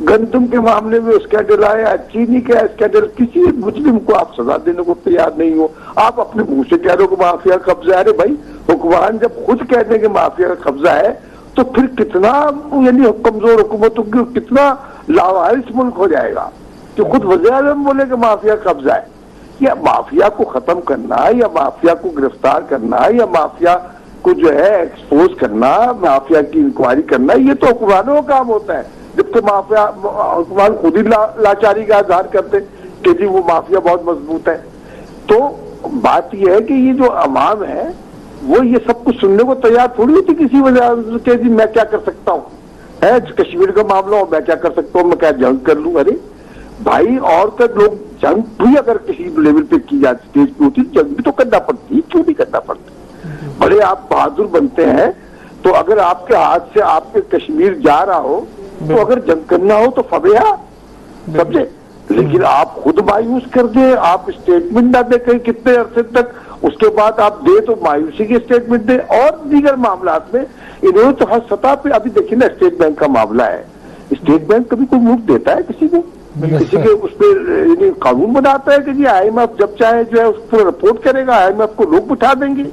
گندم کے معاملے میں اسکینڈل آیا، چینی کا اسکینڈل، کسی مجرم کو آپ سزا دینے کو تیار نہیں ہو. آپ اپنے منہ سے کہہ رہے ہو کہ مافیا کا قبضہ ہے. ارے بھائی حکمران جب خود کہتے ہیں کہ مافیا کا قبضہ ہے تو پھر کتنا یعنی کمزور حکومتوں کی کتنا لاوارث ملک ہو جائے گا کہ خود وزیر اعظم بولے کہ مافیا کا قبضہ ہے. یا مافیا کو ختم کرنا، یا مافیا کو گرفتار کرنا، یا مافیا کو جو ہے ایکسپوز کرنا، مافیا کی انکوائری کرنا، یہ تو حکمرانوں کا کام ہوتا ہے. جبکہ مافیا حکمران خود ہی لاچاری کا اظہار کرتے کہ جی وہ مافیا بہت مضبوط ہے. تو بات یہ ہے کہ یہ جو عوام ہے وہ یہ سب کچھ سننے کو تیار تھوڑی ہوتی کسی وجہ سے جی میں کیا کر سکتا ہوں، کشمیر کا معاملہ ہو میں کیا کر سکتا ہوں، میں کیا جنگ کر لوں. ارے بھائی اور لوگ جنگ بھی اگر کسی لیول پہ کی جاتی اسٹیج پہ ہوتی جنگ بھی تو کرنا پڑتی، کیوں نہیں کرنا پڑتی؟ بڑے آپ بہادر بنتے ہیں تو اگر آپ کے ہاتھ سے آپ کے کشمیر جا رہا ہو تو اگر جنگ کرنا ہو تو فبیا سمجھے. لیکن آپ خود مایوس کر دیں، آپ اسٹیٹمنٹ نہ دیں کہیں کتنے عرصے تک، اس کے بعد آپ دیں تو مایوسی کی اسٹیٹمنٹ دیں. اور دیگر معاملات میں انہوں نے تو ہر سطح پہ ابھی دیکھیے نا اسٹیٹ بینک کا معاملہ ہے. اسٹیٹ بینک کبھی کوئی ملک دیتا ہے کسی کو؟ کسی کے اس پہ یعنی قانون بناتا ہے کہ جی آئی ایم ایف جب چاہے جو ہے اس پر رپورٹ کرے گا، آئی ایم ایف کو لوگ بٹھا دیں گے.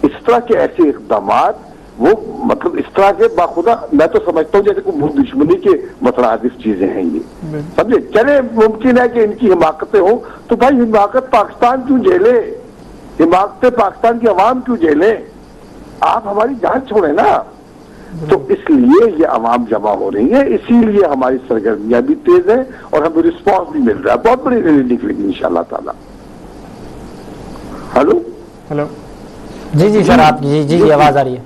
اس طرح کے ایسے اقدامات وہ مطلب اس طرح کے باخدا میں تو سمجھتا ہوں جیسے کوئی دشمنی کے مترادف چیزیں ہیں یہ سمجھے. چلے ممکن ہے کہ ان کی حماقتیں ہوں تو بھائی حماقت پاکستان کیوں جھیلے، حماقتیں پاکستان کی عوام کیوں جھیلے؟ آپ ہماری جان چھوڑیں نا. تو اس لیے یہ عوام جمع ہو رہی ہے، اسی لیے ہماری سرگرمیاں بھی تیز ہیں اور ہمیں رسپانس بھی مل رہا ہے. بہت بڑی ریلی نکلے گی انشاءاللہ تعالی. ہلو جی سر آپ جی آواز آ رہی ہے.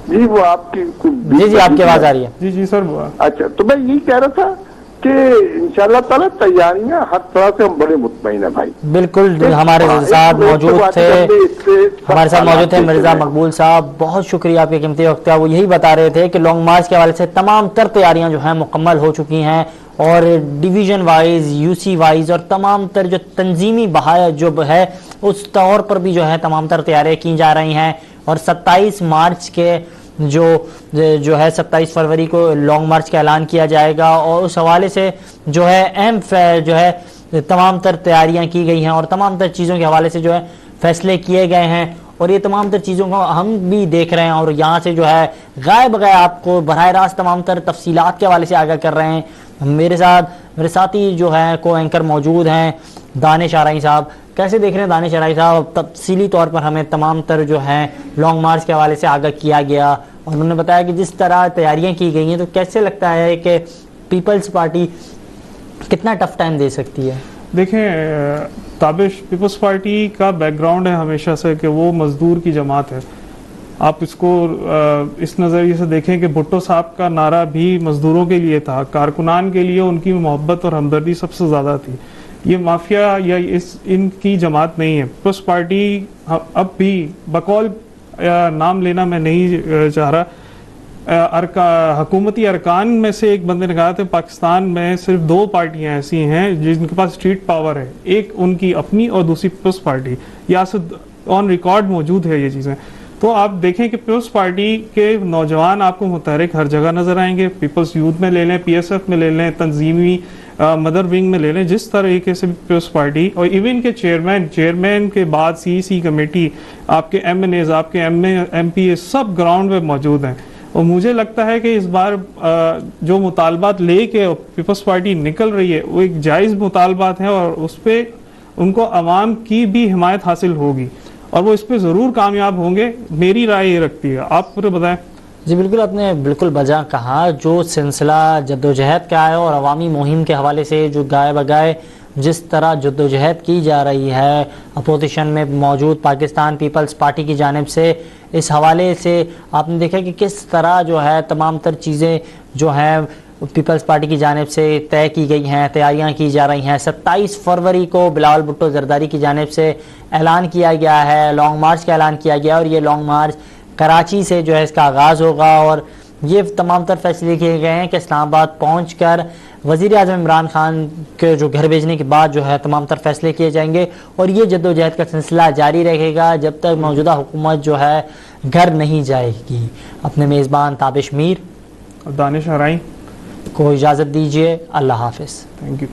جی وہ آپ کی جی آپ کی آواز آ رہی ہے. جی سر. اچھا تو میں یہی کہہ رہا تھا کہ انشاءاللہ تعالیٰ تیاریاں ہر طرح سے ہم بڑے مطمئن ہیں بھائی. بالکل ہمارے ساتھ موجود تھے مرزا مقبول صاحب. بہت شکریہ آپ کے قیمتی وقت کا. وہ یہی بتا رہے تھے کہ لانگ مارچ کے حوالے سے تمام تر تیاریاں جو ہیں مکمل ہو چکی ہیں اور division wise U C wise اور تمام تر جو تنظیمی بہایا جو ہے اس طور پر بھی جو ہے تمام تر تیاریاں کی جا رہی ہیں. اور 27 مارچ کے جو ہے 27 فروری کو لانگ مارچ کا اعلان کیا جائے گا اور اس حوالے سے جو ہے اہم جو ہے تمام تر تیاریاں کی گئی ہیں اور تمام تر چیزوں کے حوالے سے جو ہے فیصلے کیے گئے ہیں. اور یہ تمام تر چیزوں کو ہم بھی دیکھ رہے ہیں اور یہاں سے جو ہے غائب آپ کو براہ راست تمام تر تفصیلات کے حوالے سے آگاہ کر رہے ہیں. میرے ساتھی جو ہے کو اینکر موجود ہیں دانش آرائی صاحب. کیسے دیکھ رہے ہیں دانش آرائی صاحب؟ تفصیلی طور پر ہمیں تمام تر جو ہے لانگ مارچ کے حوالے سے آگاہ کیا گیا اور انہوں نے بتایا کہ جس طرح تیاریاں کی گئی ہیں تو کیسے لگتا ہے کہ پیپلز پارٹی کتنا ٹف ٹائم دے سکتی ہے؟ دیکھیں تابش پیپلز پارٹی کا بیک گراؤنڈ ہے ہمیشہ سے کہ وہ مزدور کی جماعت ہے. آپ اس کو اس نظریے سے دیکھیں کہ بھٹو صاحب کا نعرہ بھی مزدوروں کے لیے تھا، کارکنان کے لیے ان کی محبت اور ہمدردی سب سے زیادہ تھی. یہ مافیا یا ان کی جماعت نہیں ہے. پیپلز پارٹی اب بھی بقول نام لینا میں نہیں چاہ رہا، حکومتی ارکان میں سے ایک بندے نے کہا تھا پاکستان میں صرف 2 پارٹیاں ایسی ہیں جن کے پاس اسٹریٹ پاور ہے، ایک ان کی اپنی اور دوسری پیپلز پارٹی. یہ آن ریکارڈ موجود ہے یہ چیزیں. تو آپ دیکھیں کہ پیپلز پارٹی کے نوجوان آپ کو متحرک ہر جگہ نظر آئیں گے. پیپلز یوتھ میں لے لیں، پی ایس ایف میں لے لیں، تنظیمی مدر ونگ میں لے لیں، جس طریقے سے پیپلز پارٹی اور ایون کے چیئرمین کے بعد سی کمیٹی، آپ کے ایم این ایز، آپ کے ایم پی اے سب گراؤنڈ پہ موجود ہیں. اور مجھے لگتا ہے کہ اس بار جو مطالبات لے کے پیپلز پارٹی نکل رہی ہے وہ ایک جائز مطالبات ہیں اور اس پہ ان کو عوام کی بھی حمایت حاصل ہوگی. اور وہ اس پہ ضرور کامیاب ہوں گے. میری رائے یہ رکھتی ہے. آپ پورے بتائیں. جی بالکل، آپ نے بالکل بجا کہا. جو سلسلہ جدوجہد کا ہے اور عوامی مہم کے حوالے سے جو گائے بگائے جس طرح جدوجہد کی جا رہی ہے اپوزیشن میں موجود پاکستان پیپلز پارٹی کی جانب سے، اس حوالے سے آپ نے دیکھا کہ کس طرح جو ہے تمام تر چیزیں جو ہیں پیپلز پارٹی کی جانب سے طے کی گئی ہیں، تیاریاں کی جا رہی ہیں. 27 فروری کو بلاول بھٹو زرداری کی جانب سے اعلان کیا گیا ہے، لانگ مارچ کا اعلان کیا گیا، اور یہ لانگ مارچ کراچی سے جو ہے اس کا آغاز ہوگا. اور یہ تمام تر فیصلے کیے گئے ہیں کہ اسلام آباد پہنچ کر وزیر اعظم عمران خان کے جو گھر بھیجنے کے بعد جو ہے تمام تر فیصلے کیے جائیں گے، اور یہ جدوجہد کا سلسلہ جاری رہے گا جب تک موجودہ حکومت جو ہے گھر نہیں جائے گی. اپنے میزبان تابش میر دانش ارائیں کو اجازت دیجیے. اللہ حافظ. Thank you.